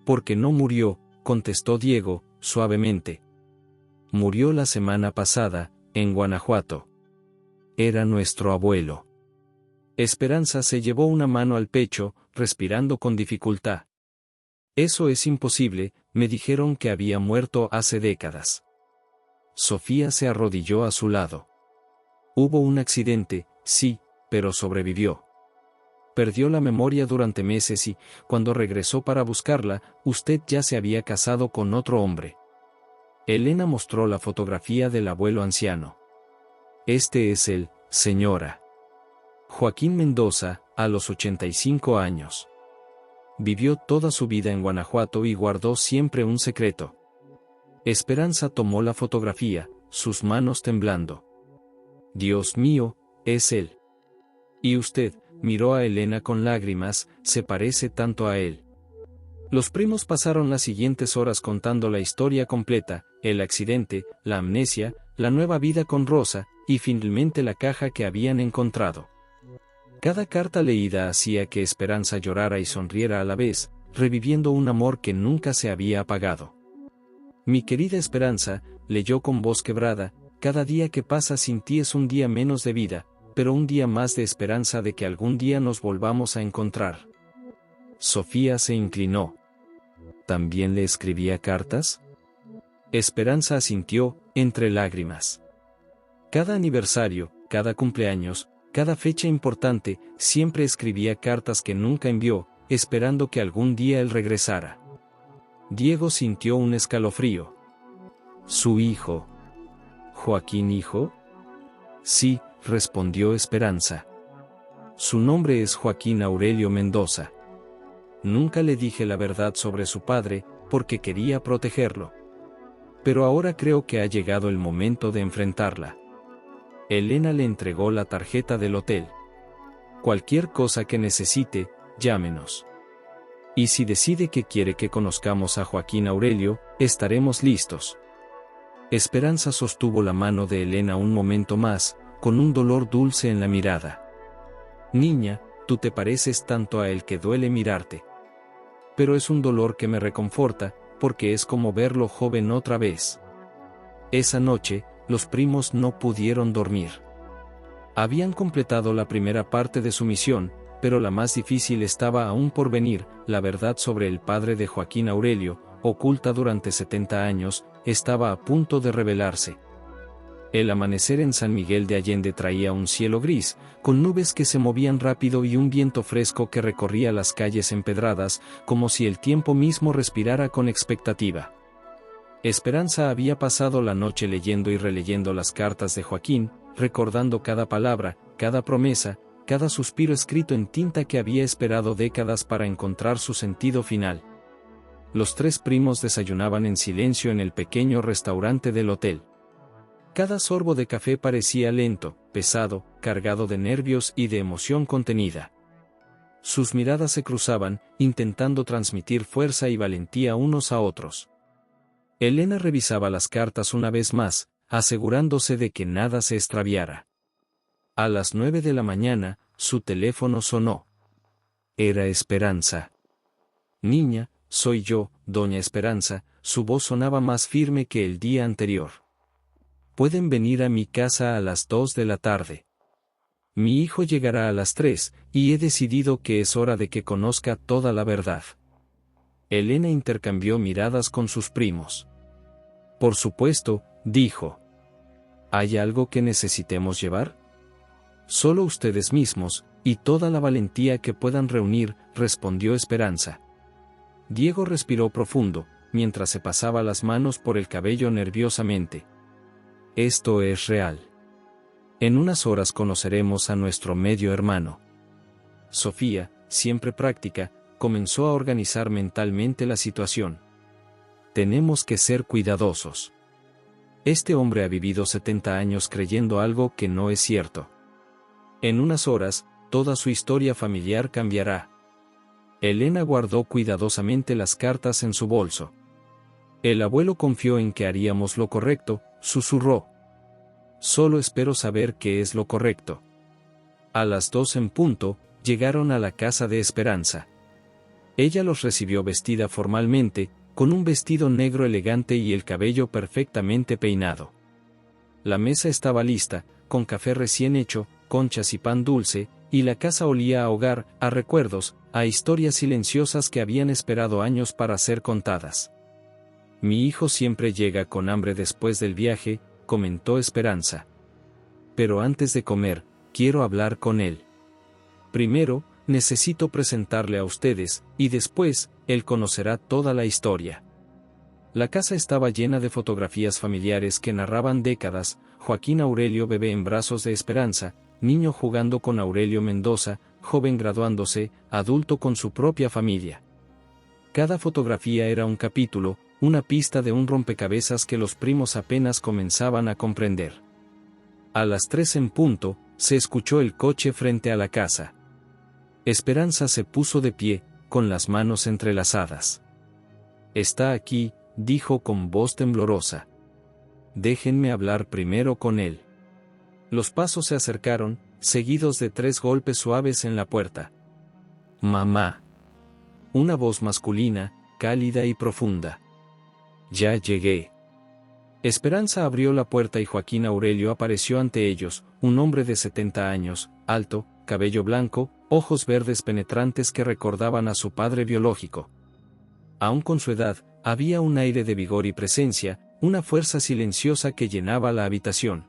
[SPEAKER 1] «Porque no murió», contestó Diego, suavemente. «Murió la semana pasada, en Guanajuato. Era nuestro abuelo». Esperanza se llevó una mano al pecho, respirando con dificultad. «Eso es imposible», me dijeron que había muerto hace décadas. Sofía se arrodilló a su lado. «Hubo un accidente, sí, pero sobrevivió. Perdió la memoria durante meses y, cuando regresó para buscarla, usted ya se había casado con otro hombre». Elena mostró la fotografía del abuelo anciano. «Este es él, señora. Joaquín Mendoza, a los 85 años. Vivió toda su vida en Guanajuato y guardó siempre un secreto». Esperanza tomó la fotografía, sus manos temblando. «Dios mío, es él». «¿Y usted?», miró a Elena con lágrimas, «se parece tanto a él». Los primos pasaron las siguientes horas contando la historia completa, el accidente, la amnesia, la nueva vida con Rosa, y finalmente la caja que habían encontrado. Cada carta leída hacía que Esperanza llorara y sonriera a la vez, reviviendo un amor que nunca se había apagado. «Mi querida Esperanza», leyó con voz quebrada, «cada día que pasa sin ti es un día menos de vida, pero un día más de esperanza de que algún día nos volvamos a encontrar». Sofía se inclinó. «¿También le escribía cartas?». Esperanza asintió, entre lágrimas. Cada aniversario, cada cumpleaños, cada fecha importante, siempre escribía cartas que nunca envió, esperando que algún día él regresara. Diego sintió un escalofrío. «¿Su hijo? ¿Joaquín hijo?». «Sí», respondió Esperanza. «Su nombre es Joaquín Aurelio Mendoza. Nunca le dije la verdad sobre su padre, porque quería protegerlo. Pero ahora creo que ha llegado el momento de enfrentarla». Elena le entregó la tarjeta del hotel. «Cualquier cosa que necesite, llámenos. Y si decide que quiere que conozcamos a Joaquín Aurelio, estaremos listos». Esperanza sostuvo la mano de Elena un momento más, con un dolor dulce en la mirada. «Niña, tú te pareces tanto a él que duele mirarte. Pero es un dolor que me reconforta, porque es como verlo joven otra vez. Esa noche, los primos no pudieron dormir. Habían completado la primera parte de su misión, pero la más difícil estaba aún por venir. La verdad sobre el padre de Joaquín Aurelio, oculta durante 70 años, estaba a punto de revelarse. El amanecer en San Miguel de Allende traía un cielo gris, con nubes que se movían rápido y un viento fresco que recorría las calles empedradas, como si el tiempo mismo respirara con expectativa. Esperanza había pasado la noche leyendo y releyendo las cartas de Joaquín, recordando cada palabra, cada promesa, cada suspiro escrito en tinta que había esperado décadas para encontrar su sentido final. Los tres primos desayunaban en silencio en el pequeño restaurante del hotel. Cada sorbo de café parecía lento, pesado, cargado de nervios y de emoción contenida. Sus miradas se cruzaban, intentando transmitir fuerza y valentía unos a otros. Elena revisaba las cartas una vez más, asegurándose de que nada se extraviara. A las 9 de la mañana, su teléfono sonó. Era Esperanza. Niña, soy yo, doña Esperanza, su voz sonaba más firme que el día anterior. Pueden venir a mi casa a las 2 de la tarde. Mi hijo llegará a las 3, y he decidido que es hora de que conozca toda la verdad. Elena intercambió miradas con sus primos. Por supuesto, dijo. ¿Hay algo que necesitemos llevar? Solo ustedes mismos, y toda la valentía que puedan reunir, respondió Esperanza. Diego respiró profundo, mientras se pasaba las manos por el cabello nerviosamente. Esto es real. En unas horas conoceremos a nuestro medio hermano. Sofía, siempre práctica, comenzó a organizar mentalmente la situación. Tenemos que ser cuidadosos. Este hombre ha vivido 70 años creyendo algo que no es cierto. En unas horas, toda su historia familiar cambiará. Elena guardó cuidadosamente las cartas en su bolso. El abuelo confió en que haríamos lo correcto, susurró. Solo espero saber qué es lo correcto. A las 2 en punto, llegaron a la casa de Esperanza. Ella los recibió vestida formalmente, con un vestido negro elegante y el cabello perfectamente peinado. La mesa estaba lista, con café recién hecho, conchas y pan dulce, y la casa olía a hogar, a recuerdos, a historias silenciosas que habían esperado años para ser contadas. Mi hijo siempre llega con hambre después del viaje, comentó Esperanza. Pero antes de comer, quiero hablar con él. Primero, necesito presentarle a ustedes, y después, él conocerá toda la historia. La casa estaba llena de fotografías familiares que narraban décadas: Joaquín Aurelio bebé en brazos de Esperanza, niño jugando con Aurelio Mendoza, joven graduándose, adulto con su propia familia. Cada fotografía era un capítulo, una pista de un rompecabezas que los primos apenas comenzaban a comprender. A las 3 en punto, se escuchó el coche frente a la casa. Esperanza se puso de pie, con las manos entrelazadas. Está aquí, dijo con voz temblorosa. Déjenme hablar primero con él. Los pasos se acercaron, seguidos de 3 golpes suaves en la puerta. Mamá. Una voz masculina, cálida y profunda. Ya llegué. Esperanza abrió la puerta y Joaquín Aurelio apareció ante ellos, un hombre de 70 años, alto, cabello blanco, ojos verdes penetrantes que recordaban a su padre biológico. Aun con su edad, había un aire de vigor y presencia, una fuerza silenciosa que llenaba la habitación.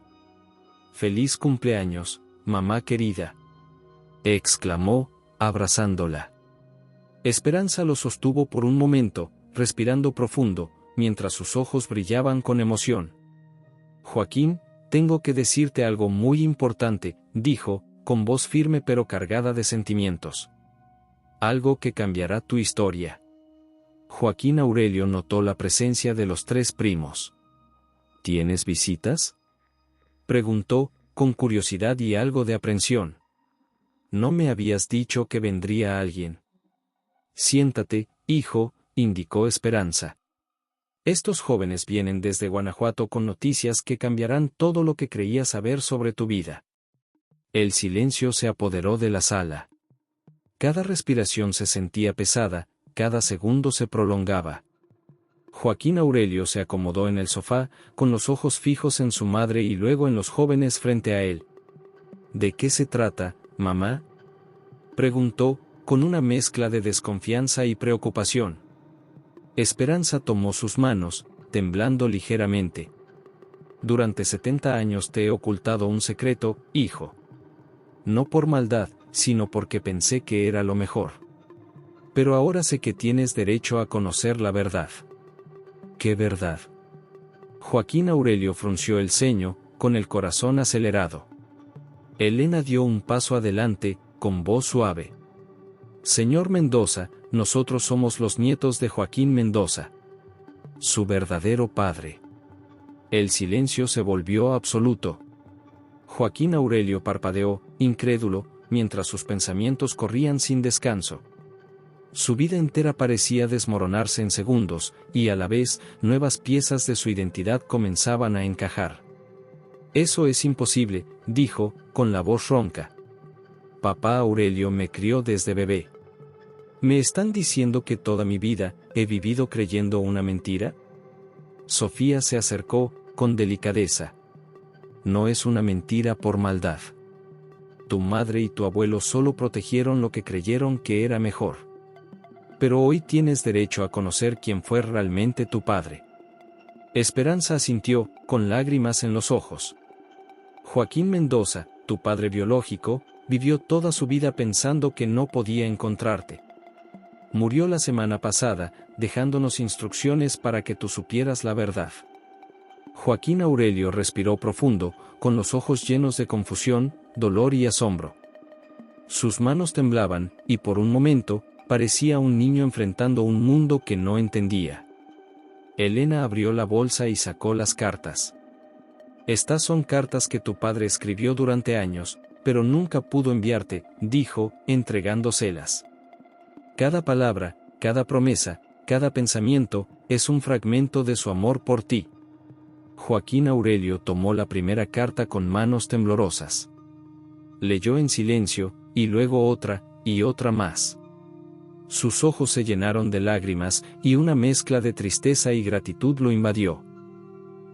[SPEAKER 1] «Feliz cumpleaños, mamá querida», exclamó, abrazándola. Esperanza lo sostuvo por un momento, respirando profundo, mientras sus ojos brillaban con emoción. «Joaquín, tengo que decirte algo muy importante», dijo, con voz firme pero cargada de sentimientos. «Algo que cambiará tu historia». Joaquín Aurelio notó la presencia de los 3 primos. «¿Tienes visitas?», preguntó, con curiosidad y algo de aprensión. «No me habías dicho que vendría alguien». «Siéntate, hijo», indicó Esperanza. «Estos jóvenes vienen desde Guanajuato con noticias que cambiarán todo lo que creías saber sobre tu vida». El silencio se apoderó de la sala. Cada respiración se sentía pesada, cada segundo se prolongaba. Joaquín Aurelio se acomodó en el sofá, con los ojos fijos en su madre y luego en los jóvenes frente a él. ¿De qué se trata, mamá?, preguntó, con una mezcla de desconfianza y preocupación. Esperanza tomó sus manos, temblando ligeramente. Durante 70 años te he ocultado un secreto, hijo. No por maldad, sino porque pensé que era lo mejor. Pero ahora sé que tienes derecho a conocer la verdad. ¿Qué verdad? Joaquín Aurelio frunció el ceño, con el corazón acelerado. Elena dio un paso adelante, con voz suave. Señor Mendoza, nosotros somos los nietos de Joaquín Mendoza. Su verdadero padre. El silencio se volvió absoluto. Joaquín Aurelio parpadeó, incrédulo, mientras sus pensamientos corrían sin descanso. Su vida entera parecía desmoronarse en segundos, y a la vez, nuevas piezas de su identidad comenzaban a encajar. Eso es imposible, dijo, con la voz ronca. Papá Aurelio me crió desde bebé. ¿Me están diciendo que toda mi vida he vivido creyendo una mentira? Sofía se acercó, con delicadeza. No es una mentira por maldad. Tu madre y tu abuelo solo protegieron lo que creyeron que era mejor. Pero hoy tienes derecho a conocer quién fue realmente tu padre. Esperanza asintió, con lágrimas en los ojos. Joaquín Mendoza, tu padre biológico, vivió toda su vida pensando que no podía encontrarte. Murió la semana pasada, dejándonos instrucciones para que tú supieras la verdad. Joaquín Aurelio respiró profundo, con los ojos llenos de confusión, dolor y asombro. Sus manos temblaban, y por un momento, parecía un niño enfrentando un mundo que no entendía. Elena abrió la bolsa y sacó las cartas. Estas son cartas que tu padre escribió durante años, pero nunca pudo enviarte, dijo, entregándoselas. Cada palabra, cada promesa, cada pensamiento, es un fragmento de su amor por ti. Joaquín Aurelio tomó la primera carta con manos temblorosas. Leyó en silencio, y luego otra, y otra más. Sus ojos se llenaron de lágrimas, y una mezcla de tristeza y gratitud lo invadió.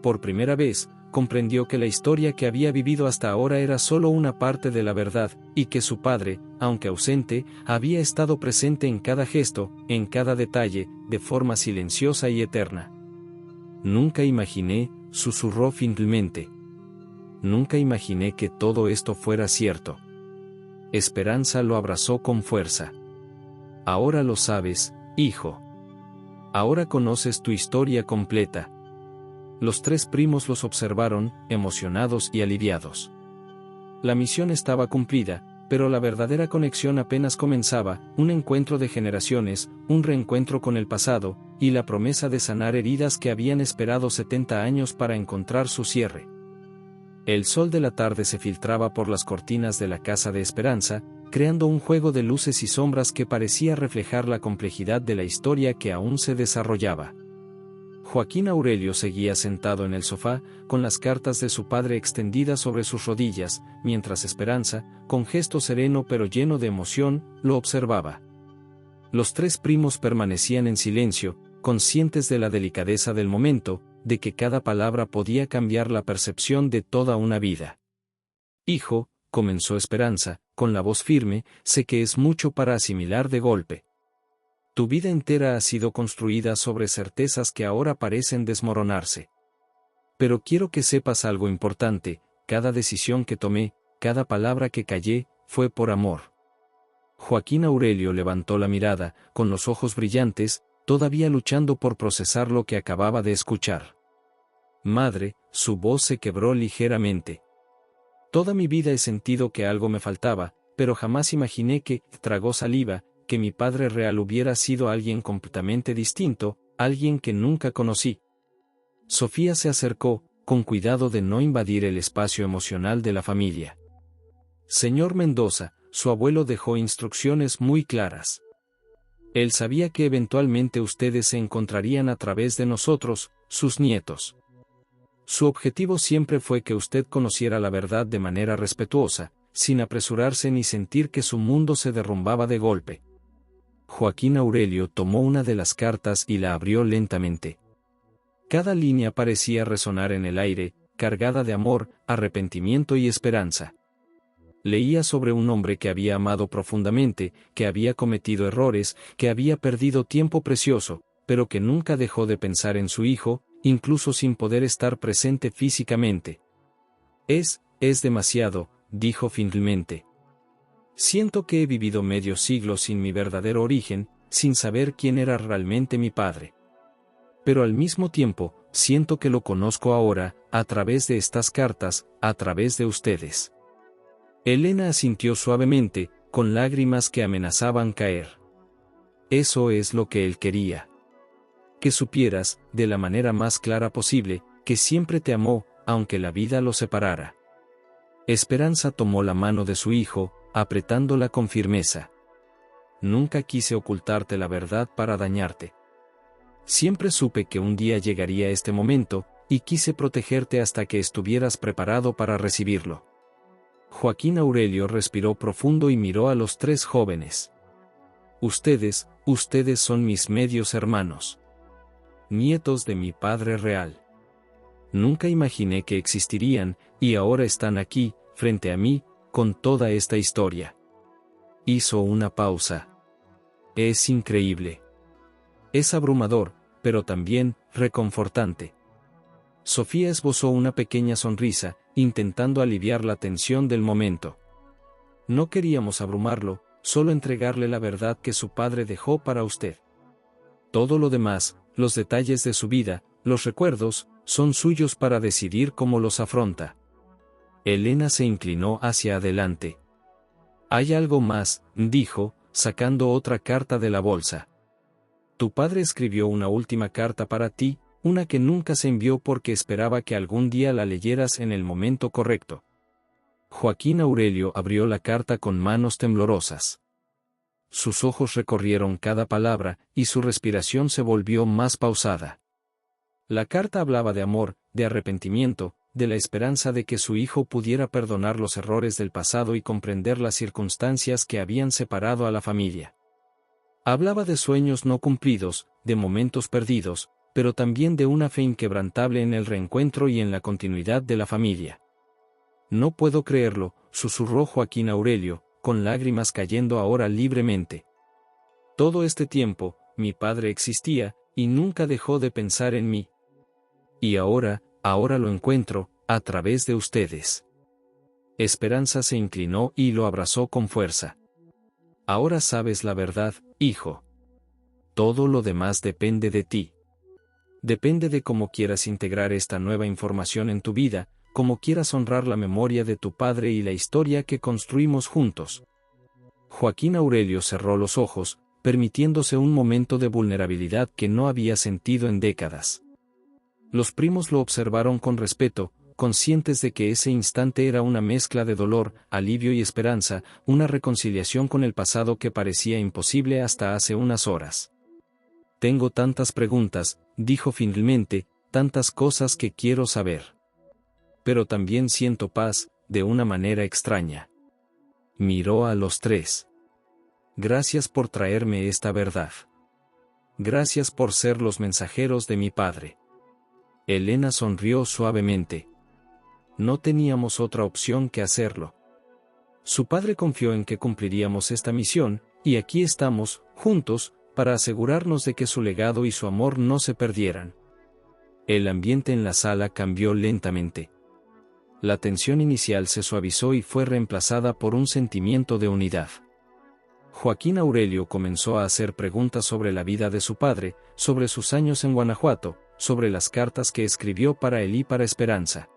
[SPEAKER 1] Por primera vez, comprendió que la historia que había vivido hasta ahora era solo una parte de la verdad, y que su padre, aunque ausente, había estado presente en cada gesto, en cada detalle, de forma silenciosa y eterna. Nunca imaginé, susurró finalmente. Nunca imaginé que todo esto fuera cierto. Esperanza lo abrazó con fuerza. Ahora lo sabes, hijo. Ahora conoces tu historia completa. Los tres primos los observaron, emocionados y aliviados. La misión estaba cumplida, pero la verdadera conexión apenas comenzaba, un encuentro de generaciones, un reencuentro con el pasado, y la promesa de sanar heridas que habían esperado 70 años para encontrar su cierre. El sol de la tarde se filtraba por las cortinas de la casa de Esperanza, creando un juego de luces y sombras que parecía reflejar la complejidad de la historia que aún se desarrollaba. Joaquín Aurelio seguía sentado en el sofá, con las cartas de su padre extendidas sobre sus rodillas, mientras Esperanza, con gesto sereno pero lleno de emoción, lo observaba. Los tres primos permanecían en silencio, conscientes de la delicadeza del momento, de que cada palabra podía cambiar la percepción de toda una vida. Hijo, comenzó Esperanza, con la voz firme, sé que es mucho para asimilar de golpe. Tu vida entera ha sido construida sobre certezas que ahora parecen desmoronarse. Pero quiero que sepas algo importante, cada decisión que tomé, cada palabra que callé, fue por amor. Joaquín Aurelio levantó la mirada, con los ojos brillantes, todavía luchando por procesar lo que acababa de escuchar. Madre, su voz se quebró ligeramente. Toda mi vida he sentido que algo me faltaba, pero jamás imaginé que, tragó saliva, que mi padre real hubiera sido alguien completamente distinto, alguien que nunca conocí. Sofía se acercó, con cuidado de no invadir el espacio emocional de la familia. Señor Mendoza, su abuelo dejó instrucciones muy claras. Él sabía que eventualmente ustedes se encontrarían a través de nosotros, sus nietos. Su objetivo siempre fue que usted conociera la verdad de manera respetuosa, sin apresurarse ni sentir que su mundo se derrumbaba de golpe. Joaquín Aurelio tomó una de las cartas y la abrió lentamente. Cada línea parecía resonar en el aire, cargada de amor, arrepentimiento y esperanza. Leía sobre un hombre que había amado profundamente, que había cometido errores, que había perdido tiempo precioso, pero que nunca dejó de pensar en su hijo, incluso sin poder estar presente físicamente. Es demasiado, dijo finalmente. Siento que he vivido medio siglo sin mi verdadero origen, sin saber quién era realmente mi padre. Pero al mismo tiempo, siento que lo conozco ahora, a través de estas cartas, a través de ustedes. Elena asintió suavemente, con lágrimas que amenazaban caer. Eso es lo que él quería. Que supieras, de la manera más clara posible, que siempre te amó, aunque la vida lo separara. Esperanza tomó la mano de su hijo, apretándola con firmeza. Nunca quise ocultarte la verdad para dañarte. Siempre supe que un día llegaría este momento, y quise protegerte hasta que estuvieras preparado para recibirlo. Joaquín Aurelio respiró profundo y miró a los tres jóvenes. Ustedes son mis medios hermanos. Nietos de mi padre real. Nunca imaginé que existirían, y ahora están aquí, frente a mí, con toda esta historia. Hizo una pausa. Es increíble. Es abrumador, pero también reconfortante. Sofía esbozó una pequeña sonrisa, intentando aliviar la tensión del momento. No queríamos abrumarlo, solo entregarle la verdad que su padre dejó para usted. Todo lo demás, los detalles de su vida, los recuerdos, son suyos para decidir cómo los afronta. Elena se inclinó hacia adelante. Hay algo más, dijo, sacando otra carta de la bolsa. Tu padre escribió una última carta para ti, una que nunca se envió porque esperaba que algún día la leyeras en el momento correcto. Joaquín Aurelio abrió la carta con manos temblorosas. Sus ojos recorrieron cada palabra, y su respiración se volvió más pausada. La carta hablaba de amor, de arrepentimiento, de la esperanza de que su hijo pudiera perdonar los errores del pasado y comprender las circunstancias que habían separado a la familia. Hablaba de sueños no cumplidos, de momentos perdidos, pero también de una fe inquebrantable en el reencuentro y en la continuidad de la familia. No puedo creerlo, susurró Joaquín Aurelio, con lágrimas cayendo ahora libremente. Todo este tiempo, mi padre existía, y nunca dejó de pensar en mí. Y ahora lo encuentro, a través de ustedes. Esperanza se inclinó y lo abrazó con fuerza. Ahora sabes la verdad, hijo. Todo lo demás depende de ti. Depende de cómo quieras integrar esta nueva información en tu vida, cómo quieras honrar la memoria de tu padre y la historia que construimos juntos. Joaquín Aurelio cerró los ojos, permitiéndose un momento de vulnerabilidad que no había sentido en décadas. Los primos lo observaron con respeto, conscientes de que ese instante era una mezcla de dolor, alivio y esperanza, una reconciliación con el pasado que parecía imposible hasta hace unas horas. Tengo tantas preguntas, dijo finalmente, tantas cosas que quiero saber. Pero también siento paz, de una manera extraña. Miró a los tres. Gracias por traerme esta verdad. Gracias por ser los mensajeros de mi padre. Elena sonrió suavemente. No teníamos otra opción que hacerlo. Su padre confió en que cumpliríamos esta misión, y aquí estamos, juntos, para asegurarnos de que su legado y su amor no se perdieran. El ambiente en la sala cambió lentamente. La tensión inicial se suavizó y fue reemplazada por un sentimiento de unidad. Joaquín Aurelio comenzó a hacer preguntas sobre la vida de su padre, sobre sus años en Guanajuato, sobre las cartas que escribió para él y para Esperanza.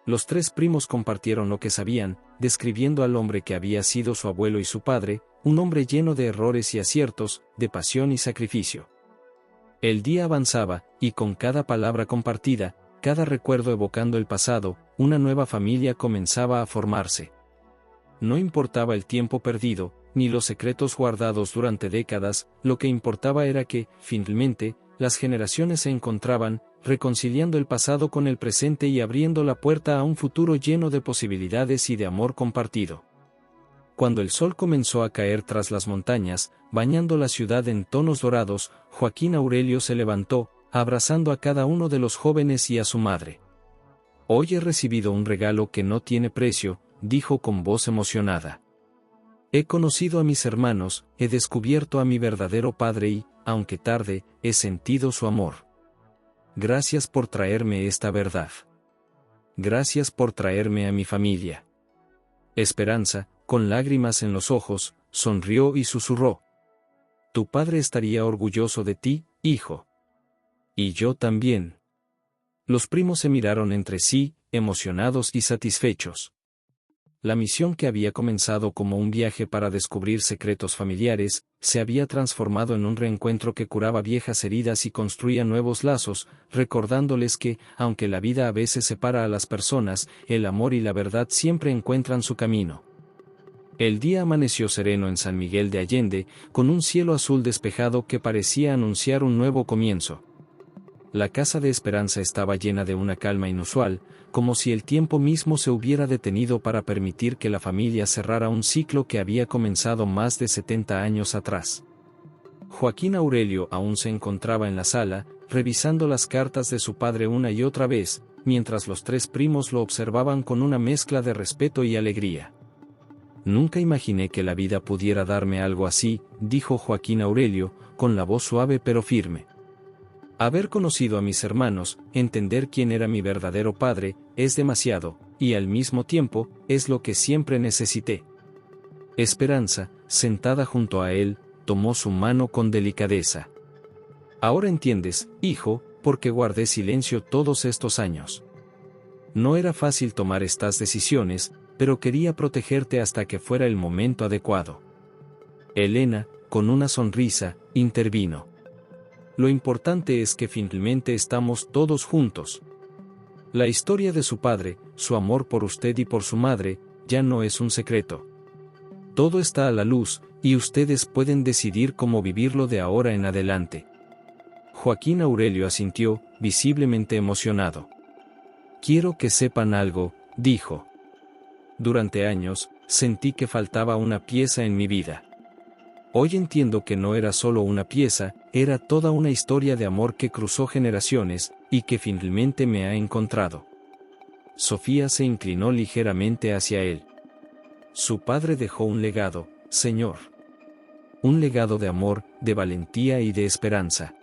[SPEAKER 1] Los tres primos compartieron lo que sabían, describiendo al hombre que había sido su abuelo y su padre, un hombre lleno de errores y aciertos, de pasión y sacrificio. El día avanzaba, y con cada palabra compartida, cada recuerdo evocando el pasado, una nueva familia comenzaba a formarse. No importaba el tiempo perdido, ni los secretos guardados durante décadas, lo que importaba era que, finalmente, las generaciones se encontraban, reconciliando el pasado con el presente y abriendo la puerta a un futuro lleno de posibilidades y de amor compartido. Cuando el sol comenzó a caer tras las montañas, bañando la ciudad en tonos dorados, Joaquín Aurelio se levantó, abrazando a cada uno de los jóvenes y a su madre. Hoy he recibido un regalo que no tiene precio, dijo con voz emocionada. He conocido a mis hermanos, he descubierto a mi verdadero padre y, aunque tarde, he sentido su amor. Gracias por traerme esta verdad. Gracias por traerme a mi familia. Esperanza, con lágrimas en los ojos, sonrió y susurró. Tu padre estaría orgulloso de ti, hijo. Y yo también. Los primos se miraron entre sí, emocionados y satisfechos. La misión que había comenzado como un viaje para descubrir secretos familiares, se había transformado en un reencuentro que curaba viejas heridas y construía nuevos lazos, recordándoles que, aunque la vida a veces separa a las personas, el amor y la verdad siempre encuentran su camino. El día amaneció sereno en San Miguel de Allende, con un cielo azul despejado que parecía anunciar un nuevo comienzo. La casa de Esperanza estaba llena de una calma inusual, como si el tiempo mismo se hubiera detenido para permitir que la familia cerrara un ciclo que había comenzado más de 70 años atrás. Joaquín Aurelio aún se encontraba en la sala, revisando las cartas de su padre una y otra vez, mientras los tres primos lo observaban con una mezcla de respeto y alegría. Nunca imaginé que la vida pudiera darme algo así, dijo Joaquín Aurelio, con la voz suave pero firme. Haber conocido a mis hermanos, entender quién era mi verdadero padre, es demasiado, y al mismo tiempo, es lo que siempre necesité. Esperanza, sentada junto a él, tomó su mano con delicadeza. Ahora entiendes, hijo, por qué guardé silencio todos estos años. No era fácil tomar estas decisiones, pero quería protegerte hasta que fuera el momento adecuado. Elena, con una sonrisa, intervino. Lo importante es que finalmente estamos todos juntos. La historia de su padre, su amor por usted y por su madre, ya no es un secreto. Todo está a la luz, y ustedes pueden decidir cómo vivirlo de ahora en adelante. Joaquín Aurelio asintió, visiblemente emocionado. Quiero que sepan algo, dijo. Durante años, sentí que faltaba una pieza en mi vida. Hoy entiendo que no era solo una pieza, era toda una historia de amor que cruzó generaciones, y que finalmente me ha encontrado. Sofía se inclinó ligeramente hacia él. Su padre dejó un legado, señor. Un legado de amor, de valentía y de esperanza.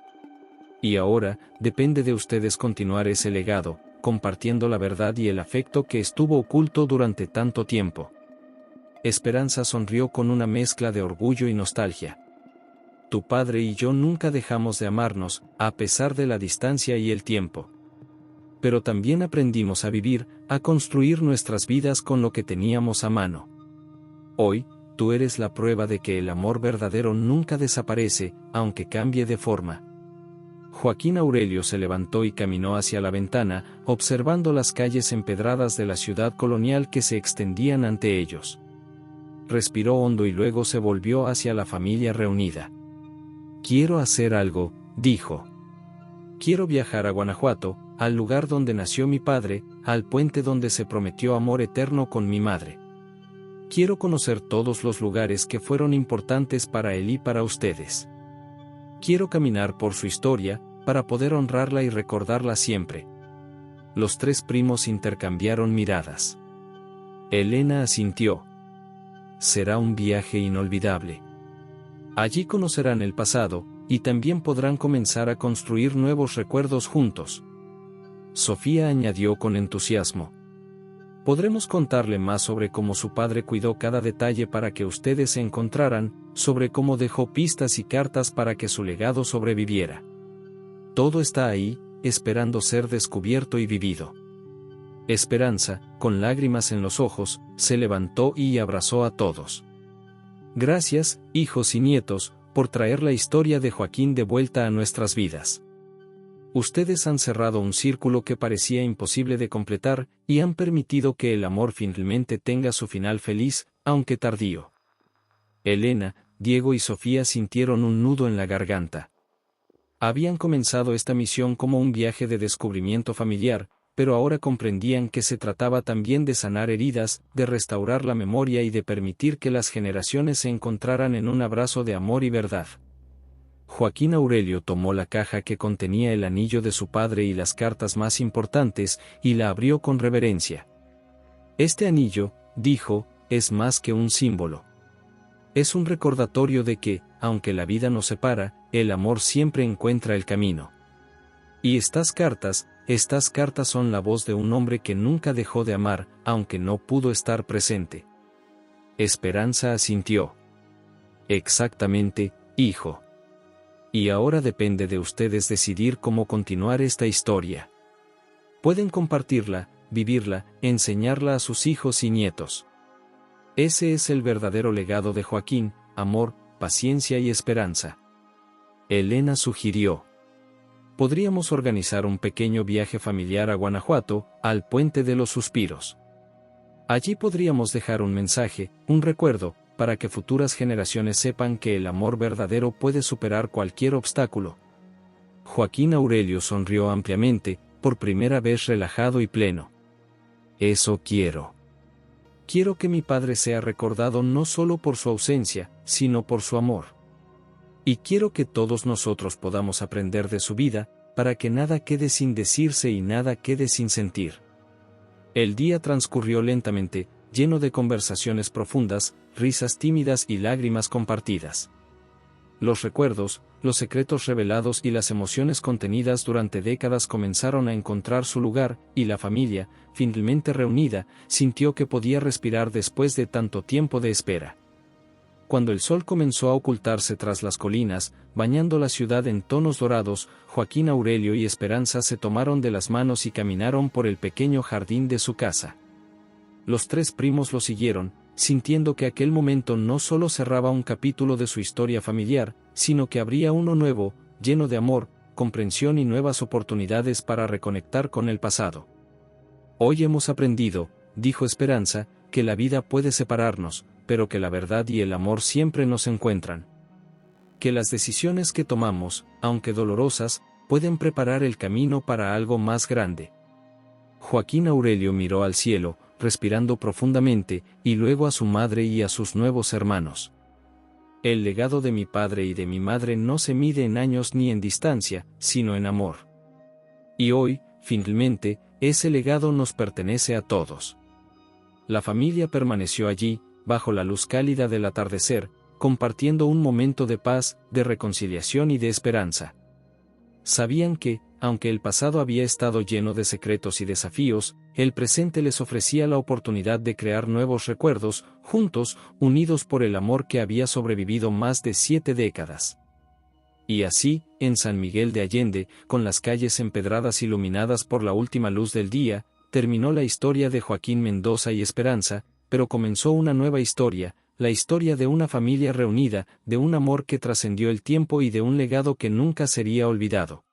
[SPEAKER 1] Y ahora, depende de ustedes continuar ese legado, compartiendo la verdad y el afecto que estuvo oculto durante tanto tiempo. Esperanza sonrió con una mezcla de orgullo y nostalgia. Tu padre y yo nunca dejamos de amarnos, a pesar de la distancia y el tiempo. Pero también aprendimos a vivir, a construir nuestras vidas con lo que teníamos a mano. Hoy, tú eres la prueba de que el amor verdadero nunca desaparece, aunque cambie de forma. Joaquín Aurelio se levantó y caminó hacia la ventana, observando las calles empedradas de la ciudad colonial que se extendían ante ellos. Respiró hondo y luego se volvió hacia la familia reunida. Quiero hacer algo, dijo. Quiero viajar a Guanajuato, al lugar donde nació mi padre, al puente donde se prometió amor eterno con mi madre. Quiero conocer todos los lugares que fueron importantes para él y para ustedes. Quiero caminar por su historia, para poder honrarla y recordarla siempre. Los tres primos intercambiaron miradas. Elena asintió. Será un viaje inolvidable. Allí conocerán el pasado, y también podrán comenzar a construir nuevos recuerdos juntos. Sofía añadió con entusiasmo. Podremos contarle más sobre cómo su padre cuidó cada detalle para que ustedes se encontraran, sobre cómo dejó pistas y cartas para que su legado sobreviviera. Todo está ahí, esperando ser descubierto y vivido. Esperanza, con lágrimas en los ojos, se levantó y abrazó a todos. Gracias, hijos y nietos, por traer la historia de Joaquín de vuelta a nuestras vidas. Ustedes han cerrado un círculo que parecía imposible de completar, y han permitido que el amor finalmente tenga su final feliz, aunque tardío. Elena, Diego y Sofía sintieron un nudo en la garganta. Habían comenzado esta misión como un viaje de descubrimiento familiar, pero ahora comprendían que se trataba también de sanar heridas, de restaurar la memoria y de permitir que las generaciones se encontraran en un abrazo de amor y verdad. Joaquín Aurelio tomó la caja que contenía el anillo de su padre y las cartas más importantes, y la abrió con reverencia. Este anillo, dijo, es más que un símbolo. Es un recordatorio de que, aunque la vida nos separa, el amor siempre encuentra el camino. Y estas cartas son la voz de un hombre que nunca dejó de amar, aunque no pudo estar presente. Esperanza asintió. Exactamente, hijo. Y ahora depende de ustedes decidir cómo continuar esta historia. Pueden compartirla, vivirla, enseñarla a sus hijos y nietos. Ese es el verdadero legado de Joaquín: amor, paciencia y esperanza. Elena sugirió: podríamos organizar un pequeño viaje familiar a Guanajuato, al Puente de los Suspiros. Allí podríamos dejar un mensaje, un recuerdo, para que futuras generaciones sepan que el amor verdadero puede superar cualquier obstáculo. Joaquín Aurelio sonrió ampliamente, por primera vez relajado y pleno. Eso quiero. Quiero que mi padre sea recordado no solo por su ausencia, sino por su amor. Y quiero que todos nosotros podamos aprender de su vida, para que nada quede sin decirse y nada quede sin sentir. El día transcurrió lentamente, lleno de conversaciones profundas, risas tímidas y lágrimas compartidas. Los recuerdos, los secretos revelados y las emociones contenidas durante décadas comenzaron a encontrar su lugar, y la familia, finalmente reunida, sintió que podía respirar después de tanto tiempo de espera. Cuando el sol comenzó a ocultarse tras las colinas, bañando la ciudad en tonos dorados, Joaquín Aurelio y Esperanza se tomaron de las manos y caminaron por el pequeño jardín de su casa. Los tres primos lo siguieron, sintiendo que aquel momento no solo cerraba un capítulo de su historia familiar, sino que abría uno nuevo, lleno de amor, comprensión y nuevas oportunidades para reconectar con el pasado. Hoy hemos aprendido, dijo Esperanza, que la vida puede separarnos, pero que la verdad y el amor siempre nos encuentran. Que las decisiones que tomamos, aunque dolorosas, pueden preparar el camino para algo más grande. Joaquín Aurelio miró al cielo, respirando profundamente, y luego a su madre y a sus nuevos hermanos. El legado de mi padre y de mi madre no se mide en años ni en distancia, sino en amor. Y hoy, finalmente, ese legado nos pertenece a todos. La familia permaneció allí, bajo la luz cálida del atardecer, compartiendo un momento de paz, de reconciliación y de esperanza. Sabían que, aunque el pasado había estado lleno de secretos y desafíos, el presente les ofrecía la oportunidad de crear nuevos recuerdos, juntos, unidos por el amor que había sobrevivido más de 7 décadas. Y así, en San Miguel de Allende, con las calles empedradas iluminadas por la última luz del día, terminó la historia de Joaquín Mendoza y Esperanza, pero comenzó una nueva historia, la historia de una familia reunida, de un amor que trascendió el tiempo y de un legado que nunca sería olvidado.